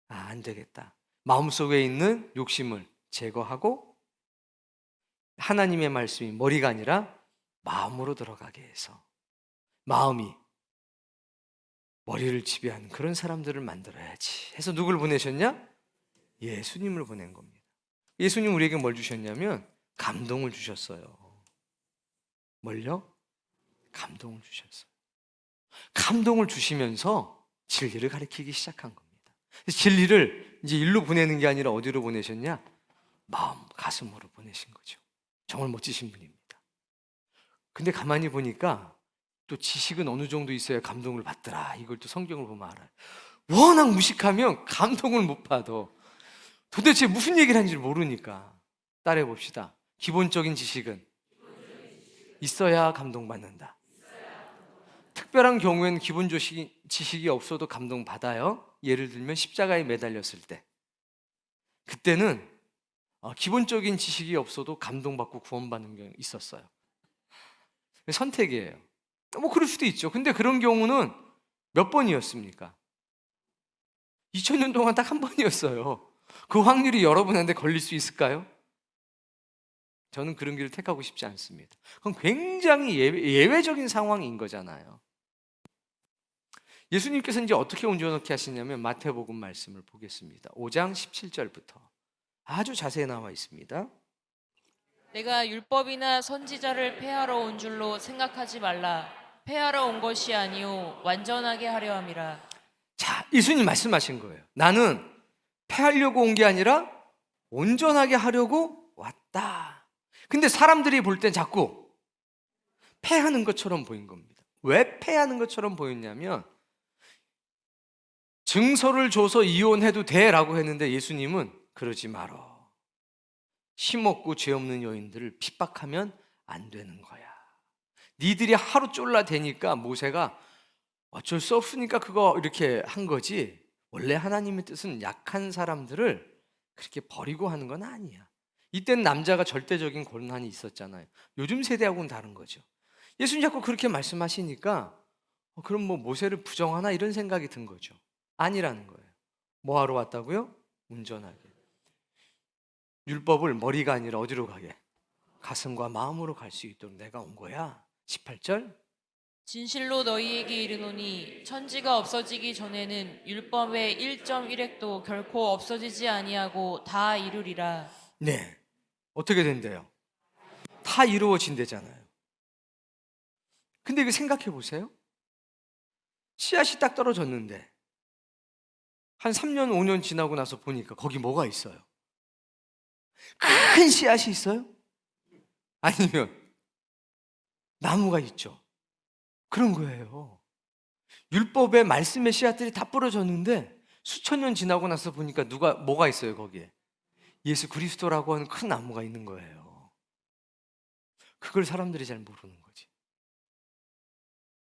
안 되겠다. 마음속에 있는 욕심을 제거하고 하나님의 말씀이 머리가 아니라 마음으로 들어가게 해서 마음이 머리를 지배하는 그런 사람들을 만들어야지 해서 누굴 보내셨냐? 예수님을 보낸 겁니다. 예수님 우리에게 뭘 주셨냐면 감동을 주셨어요. 뭘요? 감동을 주셨어요. 감동을 주시면서 진리를 가르치기 시작한 겁니다. 진리를 이제 일로 보내는 게 아니라 어디로 보내셨냐? 마음, 가슴으로 보내신 거죠. 정말 멋지신 분입니다. 근데 가만히 보니까 또 지식은 어느 정도 있어야 감동을 받더라. 이걸 또 성경을 보면 알아요. 워낙 무식하면 감동을 못 받아. 도대체 무슨 얘기를 하는지 모르니까. 따라해 봅시다. 기본적인 지식은 있어야 감동받는다. 특별한 경우에는 기본 지식이 없어도 감동받아요. 예를 들면 십자가에 매달렸을 때. 그때는 기본적인 지식이 없어도 감동받고 구원받는 경우 있었어요. 선택이에요. 뭐 그럴 수도 있죠. 근데 그런 경우는 몇 번이었습니까? 2000년 동안 딱 한 번이었어요. 그 확률이 여러분한테 걸릴 수 있을까요? 저는 그런 길을 택하고 싶지 않습니다. 그건 굉장히 예외적인 상황인 거잖아요. 예수님께서 이제 어떻게 온전하게 하시냐면 마태복음 말씀을 보겠습니다. 5장 17절부터 아주 자세히 나와 있습니다. 내가 율법이나 선지자를 폐하러 온 줄로 생각하지 말라. 폐하러 온 것이 아니요 완전하게 하려 함이라. 자, 예수님 말씀하신 거예요. 나는 폐하려고 온 게 아니라 온전하게 하려고 왔다. 근데 사람들이 볼 땐 자꾸 폐하는 것처럼 보인 겁니다. 왜 폐하는 것처럼 보였냐면 증서를 줘서 이혼해도 돼라고 했는데 예수님은 그러지 말어. 힘없고 죄 없는 여인들을 핍박하면 안 되는 거야. 니들이 하루 쫄라대니까 모세가 어쩔 수 없으니까 그거 이렇게 한 거지. 원래 하나님의 뜻은 약한 사람들을 그렇게 버리고 하는 건 아니야. 이때는 남자가 절대적인 권한이 있었잖아요. 요즘 세대하고는 다른 거죠. 예수님 자꾸 그렇게 말씀하시니까 그럼 뭐 모세를 부정하나 이런 생각이 든 거죠. 아니라는 거예요. 뭐 하러 왔다고요? 온전하게. 율법을 머리가 아니라 어디로 가게? 가슴과 마음으로 갈 수 있도록 내가 온 거야. 18절. 진실로 너희에게 이르노니 천지가 없어지기 전에는 율법의 1.1획도 결코 없어지지 아니하고 다 이루리라. 네. 어떻게 된대요? 다 이루어진대잖아요. 근데 이거 생각해 보세요. 씨앗이 딱 떨어졌는데 한 3년, 5년 지나고 나서 보니까 거기 뭐가 있어요? 큰 씨앗이 있어요? 아니면 나무가 있죠. 그런 거예요. 율법의 말씀의 씨앗들이 다 부러졌는데 수천 년 지나고 나서 보니까 뭐가 있어요, 거기에? 예수 그리스도라고 하는 큰 나무가 있는 거예요. 그걸 사람들이 잘 모르는 거지.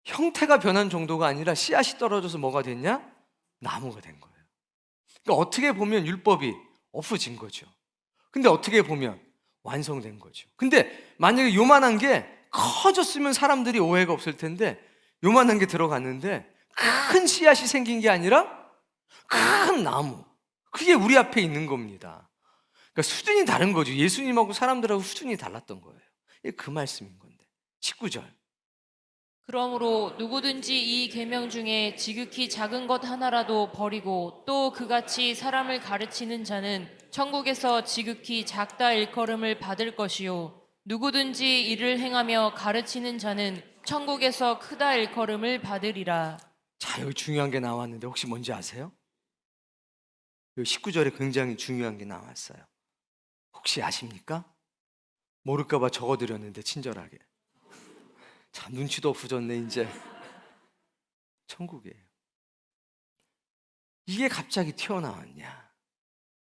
형태가 변한 정도가 아니라 씨앗이 떨어져서 뭐가 됐냐? 나무가 된 거예요. 그러니까 어떻게 보면 율법이 없어진 거죠. 근데 어떻게 보면 완성된 거죠. 근데 만약에 요만한 게 커졌으면 사람들이 오해가 없을 텐데 요만한 게 들어갔는데 큰 씨앗이 생긴 게 아니라 큰 나무. 그게 우리 앞에 있는 겁니다. 그러니까 수준이 다른 거죠. 예수님하고 사람들하고 수준이 달랐던 거예요. 이게 그 말씀인 건데. 19절. 그러므로 누구든지 이 계명 중에 지극히 작은 것 하나라도 버리고 또 그같이 사람을 가르치는 자는 천국에서 지극히 작다 일컬음을 받을 것이요 누구든지 이를 행하며 가르치는 자는 천국에서 크다 일컬음을 받으리라. 자, 여기 중요한 게 나왔는데 혹시 뭔지 아세요? 여기 19절에 굉장히 중요한 게 나왔어요. 혹시 아십니까? 모를까 봐 적어드렸는데 친절하게. 참 눈치도 없어졌네 이제. 천국이에요. 이게 갑자기 튀어나왔냐?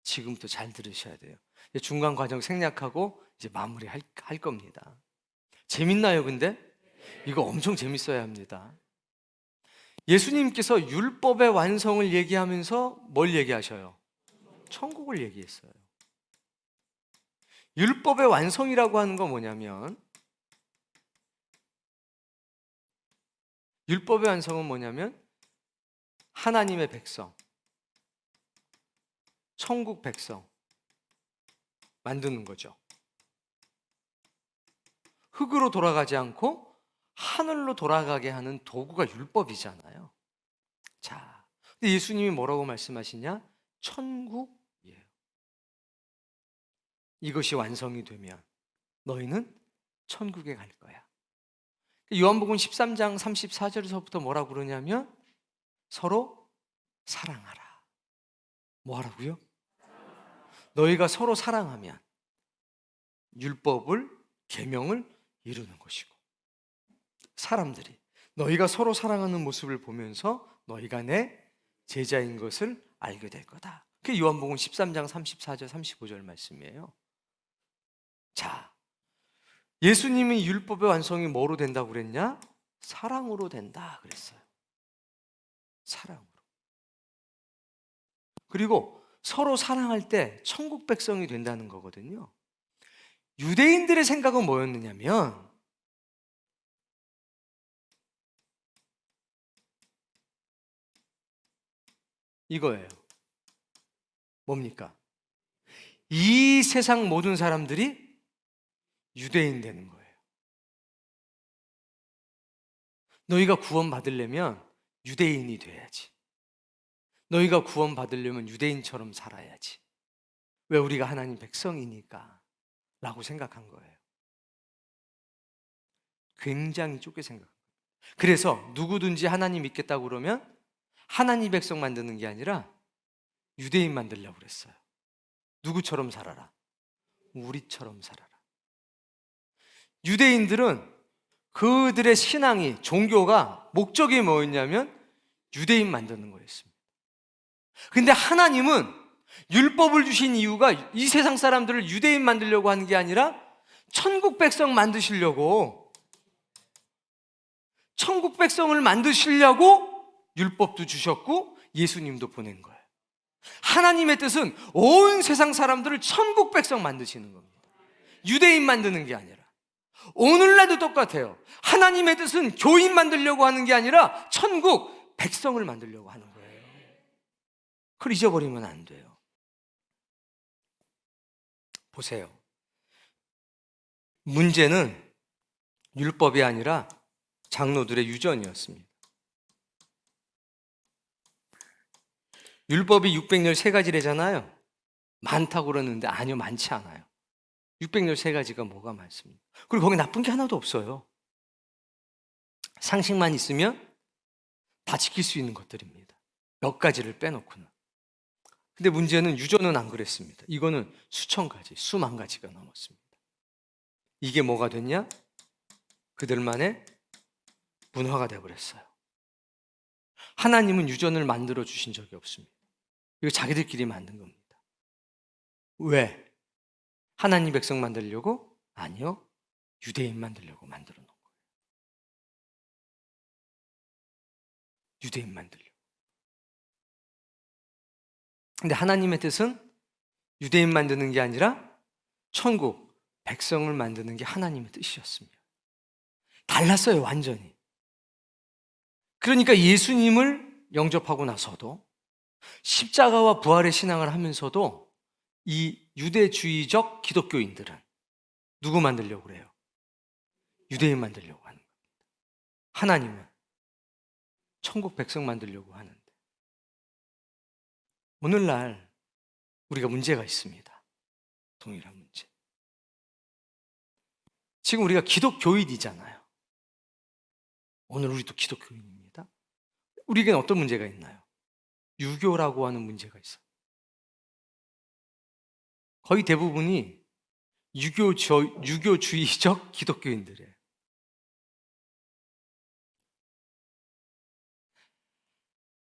지금부터 잘 들으셔야 돼요. 이제 중간 과정 생략하고 이제 마무리할 겁니다. 재밌나요 근데? 이거 엄청 재밌어야 합니다. 예수님께서 율법의 완성을 얘기하면서 뭘 얘기하셔요? 천국을 얘기했어요. 율법의 완성이라고 하는 건 뭐냐면 율법의 완성은 뭐냐면 하나님의 백성, 천국 백성 만드는 거죠. 흙으로 돌아가지 않고 하늘로 돌아가게 하는 도구가 율법이잖아요. 자, 근데 예수님이 뭐라고 말씀하시냐? 천국이에요. 이것이 완성이 되면 너희는 천국에 갈 거야. 요한복음 13장 34절에서부터 뭐라고 그러냐면 서로 사랑하라. 뭐 하라고요? 너희가 서로 사랑하면 율법을, 계명을 이루는 것이고, 사람들이 너희가 서로 사랑하는 모습을 보면서 너희가 내 제자인 것을 알게 될 거다. 그게 요한복음 13장 34절 35절 말씀이에요. 자, 예수님이 율법의 완성이 뭐로 된다고 그랬냐? 사랑으로 된다 그랬어요. 사랑으로. 그리고 서로 사랑할 때 천국 백성이 된다는 거거든요. 유대인들의 생각은 뭐였느냐면 이거예요. 뭡니까? 이 세상 모든 사람들이 유대인 되는 거예요. 너희가 구원 받으려면 유대인이 돼야지. 너희가 구원 받으려면 유대인처럼 살아야지. 왜? 우리가 하나님 백성이니까 라고 생각한 거예요. 굉장히 좁게 생각한 거예요. 그래서 누구든지 하나님 믿겠다고 그러면 하나님 백성 만드는 게 아니라 유대인 만들려고 그랬어요. 누구처럼 살아라? 우리처럼 살아라. 유대인들은 그들의 신앙이, 종교가 목적이 뭐였냐면 유대인 만드는 거였습니다. 근데 하나님은 율법을 주신 이유가 이 세상 사람들을 유대인 만들려고 하는 게 아니라 천국 백성 만드시려고, 천국 백성을 만드시려고 율법도 주셨고 예수님도 보낸 거예요. 하나님의 뜻은 온 세상 사람들을 천국 백성 만드시는 겁니다. 유대인 만드는 게 아니라. 오늘날도 똑같아요. 하나님의 뜻은 교인 만들려고 하는 게 아니라 천국 백성을 만들려고 하는 거예요. 그걸 잊어버리면 안 돼요. 보세요. 문제는 율법이 아니라 장로들의 유전이었습니다. 율법이 613가지래잖아요. 많다고 그러는데 아니요, 많지 않아요. 613가지가 뭐가 많습니까? 그리고 거기 나쁜 게 하나도 없어요. 상식만 있으면 다 지킬 수 있는 것들입니다. 몇 가지를 빼놓고는. 근데 문제는 유전은 안 그랬습니다. 이거는 수천 가지, 수만 가지가 넘었습니다. 이게 뭐가 됐냐? 그들만의 문화가 되어버렸어요. 하나님은 유전을 만들어 주신 적이 없습니다. 이거 자기들끼리 만든 겁니다. 왜? 하나님 백성 만들려고? 아니요. 유대인 만들려고 만들어 놓은 거예요. 유대인 만들려고. 근데 하나님의 뜻은 유대인 만드는 게 아니라 천국 백성을 만드는 게 하나님의 뜻이었습니다. 달랐어요, 완전히. 그러니까 예수님을 영접하고 나서도 십자가와 부활의 신앙을 하면서도 이 유대주의적 기독교인들은 누구 만들려고 그래요? 유대인 만들려고 하는 겁니다. 하나님은 천국 백성 만들려고 하는데 오늘날 우리가 문제가 있습니다. 동일한 문제. 지금 우리가 기독교인이잖아요. 오늘 우리도 기독교인입니다. 우리에게는 어떤 문제가 있나요? 유교라고 하는 문제가 있어요. 거의 대부분이 유교주의적 기독교인들이에요.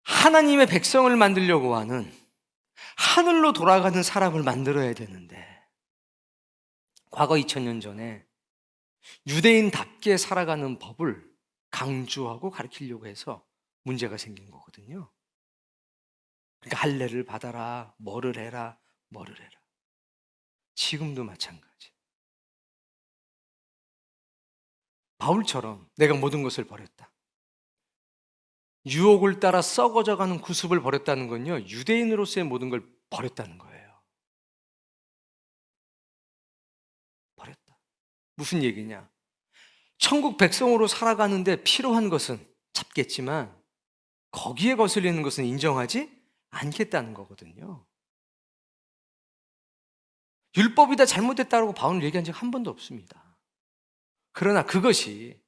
하나님의 백성을 만들려고 하는, 하늘로 돌아가는 사람을 만들어야 되는데 과거 2000년 전에 유대인답게 살아가는 법을 강조하고 가르치려고 해서 문제가 생긴 거거든요. 그러니까 할례를 받아라, 뭐를 해라, 뭐를 해라. 지금도 마찬가지. 바울처럼 내가 모든 것을 버렸다. 유혹을 따라 썩어져가는 구습을 버렸다는 건요, 유대인으로서의 모든 걸 버렸다는 거예요. 버렸다. 무슨 얘기냐? 천국 백성으로 살아가는데 필요한 것은 찾겠지만 거기에 거슬리는 것은 인정하지 않겠다는 거거든요. 율법이 다 잘못됐다고 바울은 얘기한 적 한 번도 없습니다. 그러나 그것이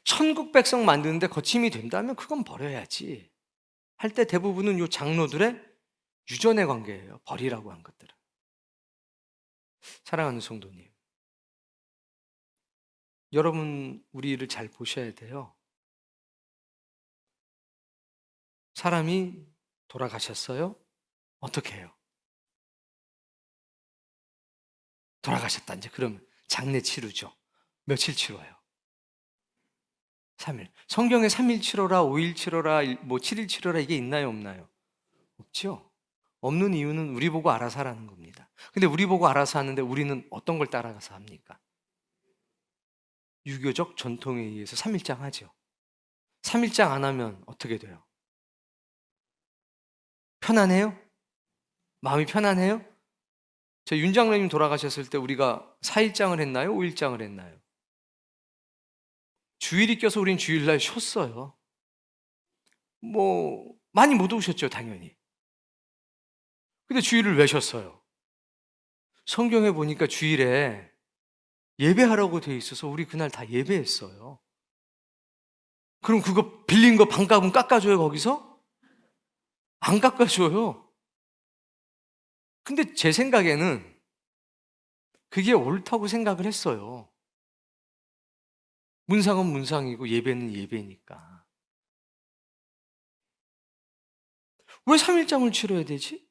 천국 백성 만드는데 거침이 된다면 그건 버려야지 할 때 대부분은 요 장로들의 유전의 관계예요. 버리라고 한 것들은. 사랑하는 성도님, 여러분 우리를 잘 보셔야 돼요. 사람이 돌아가셨어요? 어떻게 해요? 돌아가셨다 이제 그러면 장례 치르죠. 며칠 치러요? 3일. 성경에 3일 치러라, 5일 치러라, 뭐 7일 치러라 이게 있나요, 없나요? 없죠. 없는 이유는 우리 보고 알아서 하라는 겁니다. 근데 우리 보고 알아서 하는데 우리는 어떤 걸 따라가서 합니까? 유교적 전통에 의해서 3일장 하죠. 3일장 안 하면 어떻게 돼요? 편안해요? 마음이 편안해요? 저 윤장로님 돌아가셨을 때 우리가 4일장을 했나요? 5일장을 했나요? 주일이 껴서 우린 주일날 쉬었어요. 뭐 많이 못 오셨죠, 당연히. 근데 주일을 왜 쉬었어요? 성경에 보니까 주일에 예배하라고 돼 있어서 우리 그날 다 예배했어요. 그럼 그거 빌린 거 반값은 깎아줘요, 거기서? 안 깎아줘요. 근데 제 생각에는 그게 옳다고 생각을 했어요. 문상은 문상이고 예배는 예배니까. 왜 3일장을 치러야 되지?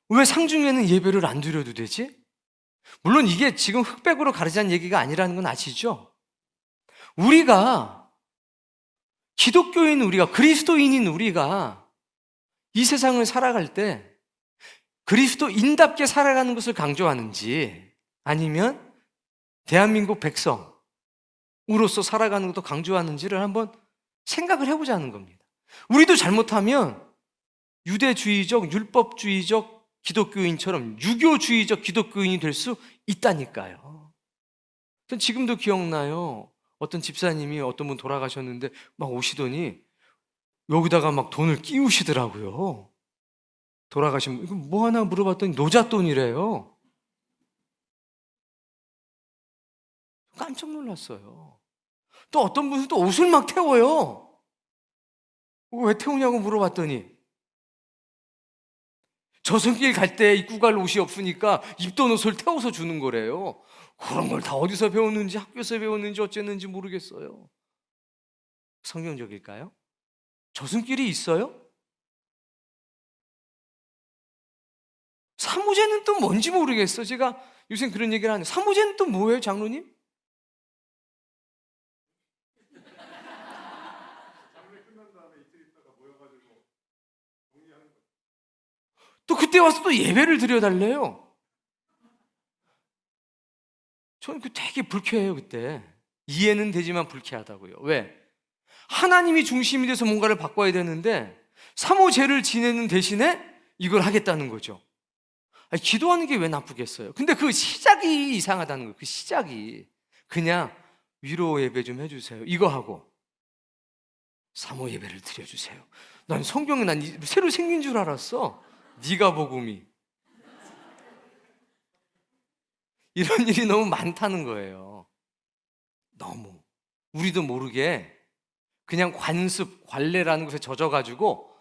왜 상중에는 예배를 안 드려도 되지? 물론 이게 지금 흑백으로 가르치는 얘기가 아니라는 건 아시죠? 우리가 기독교인 우리가 그리스도인인 우리가 이 세상을 살아갈 때 그리스도인답게 살아가는 것을 강조하는지 아니면 대한민국 백성으로서 살아가는 것도 강조하는지를 한번 생각을 해보자는 겁니다. 우리도 잘못하면 유대주의적, 율법주의적 기독교인처럼 유교주의적 기독교인이 될 수 있다니까요. 전 지금도 기억나요. 어떤 집사님이 어떤 분 돌아가셨는데 막 오시더니 여기다가 막 돈을 끼우시더라고요. 돌아가신 분, 이거 뭐 하나 물어봤더니 노잣돈이래요. 깜짝 놀랐어요. 또 어떤 분은 또 옷을 막 태워요. 왜 태우냐고 물어봤더니 저승길 갈 때 입고 갈 옷이 없으니까 입던 옷을 태워서 주는 거래요. 그런 걸 다 어디서 배웠는지 학교에서 배웠는지 어쨌는지 모르겠어요. 성경적일까요? 저승길이 있어요? 사무제는 또 뭔지 모르겠어. 제가 요새 그런 얘기를 하는데 사무제는 또 뭐예요, 장로님? 또 그때 와서 또 예배를 드려달래요. 저는 그 되게 불쾌해요, 그때. 이해는 되지만 불쾌하다고요. 왜? 하나님이 중심이 돼서 뭔가를 바꿔야 되는데 사모제를 지내는 대신에 이걸 하겠다는 거죠. 아니, 기도하는 게 왜 나쁘겠어요? 근데 그 시작이 이상하다는 거예요. 그 시작이. 그냥 위로 예배 좀 해주세요. 이거 하고 사모 예배를 드려주세요. 난 성경에 난 새로 생긴 줄 알았어. 네가 복음이. 이런 일이 너무 많다는 거예요. 너무. 우리도 모르게 그냥 관습, 관례라는 것에 젖어가지고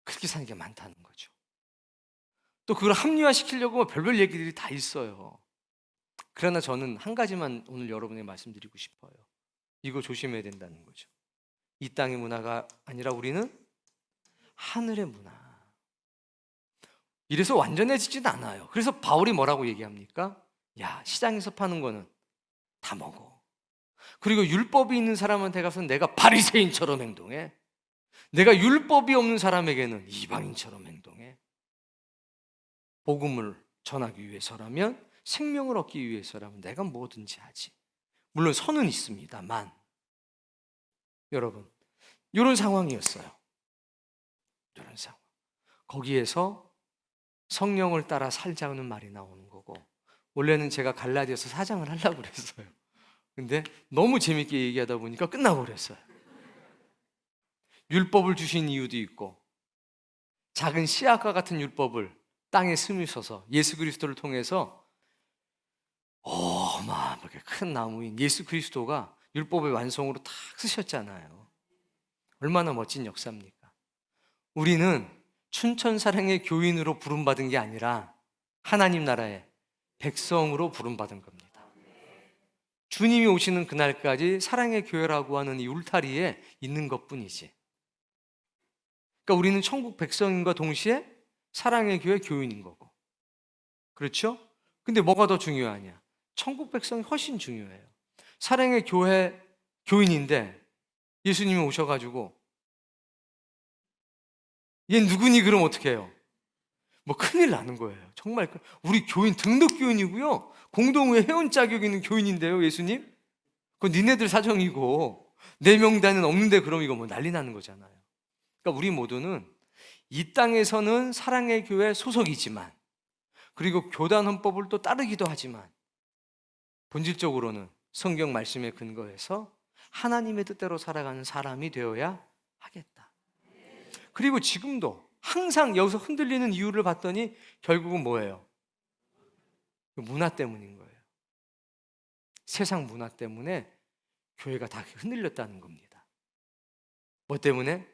그렇게 사는 게 많다는 거죠. 또 그걸 합리화시키려고 별별 얘기들이 다 있어요. 그러나 저는 한 가지만 오늘 여러분에게 말씀드리고 싶어요. 이거 조심해야 된다는 거죠. 이 땅의 문화가 아니라 우리는 하늘의 문화. 이래서 완전해지진 않아요. 그래서 바울이 뭐라고 얘기합니까? 야, 시장에서 파는 거는 다 먹어. 그리고 율법이 있는 사람한테 가서 내가 바리새인처럼 행동해. 내가 율법이 없는 사람에게는 이방인처럼 행동해. 복음을 전하기 위해서라면, 생명을 얻기 위해서라면 내가 뭐든지 하지. 물론 선은 있습니다만 여러분, 이런 상황이었어요. 이런 상황. 거기에서 성령을 따라 살자는 말이 나오는 거고, 원래는 제가 갈라디아서 4장을 하려고 그랬어요. 근데 너무 재밌게 얘기하다 보니까 끝나버렸어요. 율법을 주신 이유도 있고, 작은 씨앗과 같은 율법을 땅에 스미셔서 예수 그리스도를 통해서 어마어마하게 큰 나무인 예수 그리스도가 율법의 완성으로 탁 쓰셨잖아요. 얼마나 멋진 역사입니까? 우리는 춘천사랑의 교인으로 부름받은 게 아니라 하나님 나라의 백성으로 부름받은 겁니다. 주님이 오시는 그날까지 사랑의 교회라고 하는 이 울타리에 있는 것뿐이지. 그러니까 우리는 천국 백성인과 동시에 사랑의 교회 교인인 거고. 그렇죠? 근데 뭐가 더 중요하냐? 천국 백성이 훨씬 중요해요. 사랑의 교회 교인인데 예수님이 오셔가지고 얘 누구니 그럼 어떻게 해요? 뭐 큰일 나는 거예요. 정말 우리 교인 등록 교인이고요. 공동회 회원 자격 있는 교인인데요, 예수님? 그건 니네들 사정이고 내 명단은 없는데 그럼 이거 뭐 난리 나는 거잖아요. 그러니까 우리 모두는 이 땅에서는 사랑의 교회 소속이지만, 그리고 교단 헌법을 또 따르기도 하지만, 본질적으로는 성경 말씀에 근거해서 하나님의 뜻대로 살아가는 사람이 되어야 하겠다. 그리고 지금도 항상 여기서 흔들리는 이유를 봤더니 결국은 뭐예요? 문화 때문인 거예요. 세상 문화 때문에 교회가 다 흔들렸다는 겁니다. 뭐 때문에?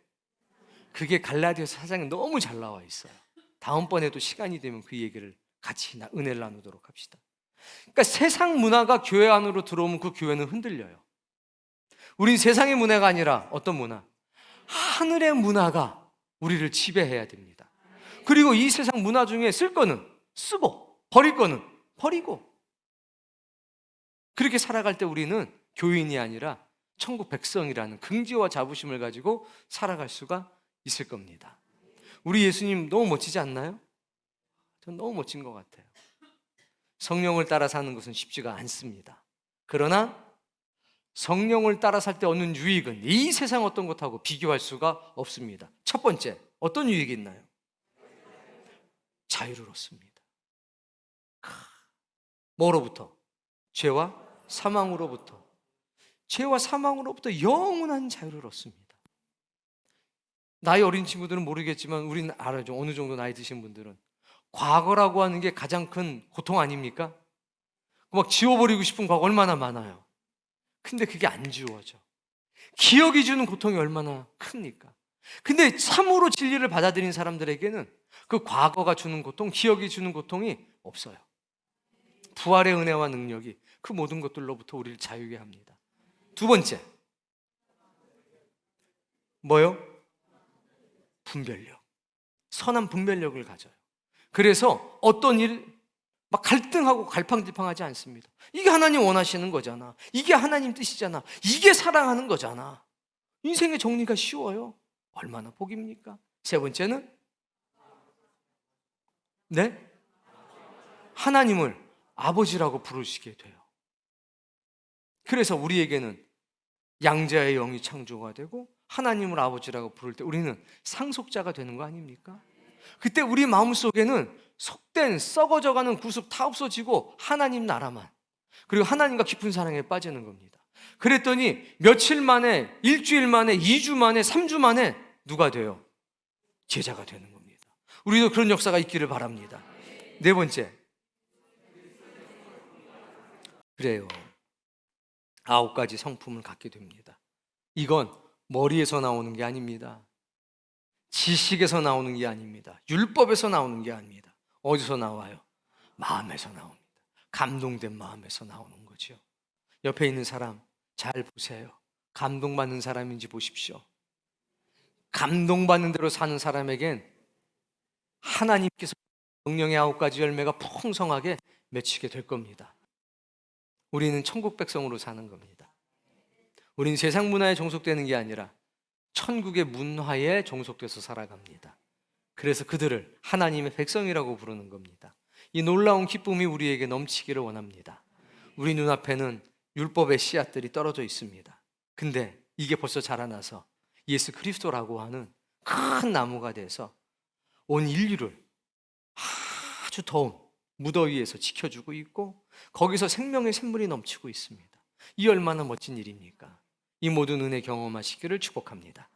그게 갈라디아서 4장에 너무 잘 나와 있어요. 다음번에도 시간이 되면 그 얘기를 같이 은혜를 나누도록 합시다. 그러니까 세상 문화가 교회 안으로 들어오면 그 교회는 흔들려요. 우린 세상의 문화가 아니라 어떤 문화? 하늘의 문화가 우리를 지배해야 됩니다. 그리고 이 세상 문화 중에 쓸 거는 쓰고 버릴 거는 버리고, 그렇게 살아갈 때 우리는 교인이 아니라 천국 백성이라는 긍지와 자부심을 가지고 살아갈 수가 있을 겁니다. 우리 예수님 너무 멋지지 않나요? 전 너무 멋진 것 같아요. 성령을 따라 사는 것은 쉽지가 않습니다. 그러나 성령을 따라 살 때 얻는 유익은 이 세상 어떤 것하고 비교할 수가 없습니다. 첫 번째, 어떤 유익이 있나요? 자유를 얻습니다. 뭐로부터? 죄와 사망으로부터. 죄와 사망으로부터 영원한 자유를 얻습니다. 나이 어린 친구들은 모르겠지만 우리는 알아죠. 어느 정도 나이 드신 분들은 과거라고 하는 게 가장 큰 고통 아닙니까? 막 지워버리고 싶은 과거 얼마나 많아요. 근데 그게 안 지워져. 기억이 주는 고통이 얼마나 큽니까? 근데 참으로 진리를 받아들인 사람들에게는 그 과거가 주는 고통, 기억이 주는 고통이 없어요. 부활의 은혜와 능력이 그 모든 것들로부터 우리를 자유게 합니다. 두 번째, 뭐요? 분별력. 선한 분별력을 가져요. 그래서 어떤 일 막 갈등하고 갈팡질팡하지 않습니다. 이게 하나님 원하시는 거잖아. 이게 하나님 뜻이잖아. 이게 사랑하는 거잖아. 인생의 정리가 쉬워요. 얼마나 복입니까? 세 번째는 네? 하나님을 아버지라고 부르시게 돼요. 그래서 우리에게는 양자의 영이 창조가 되고 하나님을 아버지라고 부를 때 우리는 상속자가 되는 거 아닙니까? 그때 우리 마음속에는 속된 썩어져가는 구습 다 없어지고 하나님 나라만, 그리고 하나님과 깊은 사랑에 빠지는 겁니다. 그랬더니 며칠 만에, 일주일 만에, 2주 만에, 3주 만에 누가 돼요? 제자가 되는 겁니다. 우리도 그런 역사가 있기를 바랍니다. 네 번째, 그래요. 9가지 성품을 갖게 됩니다. 이건 머리에서 나오는 게 아닙니다. 지식에서 나오는 게 아닙니다. 율법에서 나오는 게 아닙니다. 어디서 나와요? 마음에서 나옵니다. 감동된 마음에서 나오는 거죠. 옆에 있는 사람 잘 보세요. 감동받는 사람인지 보십시오. 감동받는 대로 사는 사람에겐 하나님께서 성령의 9가지 열매가 풍성하게 맺히게 될 겁니다. 우리는 천국 백성으로 사는 겁니다. 우리는 세상 문화에 종속되는 게 아니라 천국의 문화에 종속돼서 살아갑니다. 그래서 그들을 하나님의 백성이라고 부르는 겁니다. 이 놀라운 기쁨이 우리에게 넘치기를 원합니다. 우리 눈앞에는 율법의 씨앗들이 떨어져 있습니다. 근데 이게 벌써 자라나서 예수 그리스도라고 하는 큰 나무가 돼서 온 인류를 아주 더운 무더위에서 지켜주고 있고, 거기서 생명의 샘물이 넘치고 있습니다. 이 얼마나 멋진 일입니까? 이 모든 은혜 경험하시기를 축복합니다.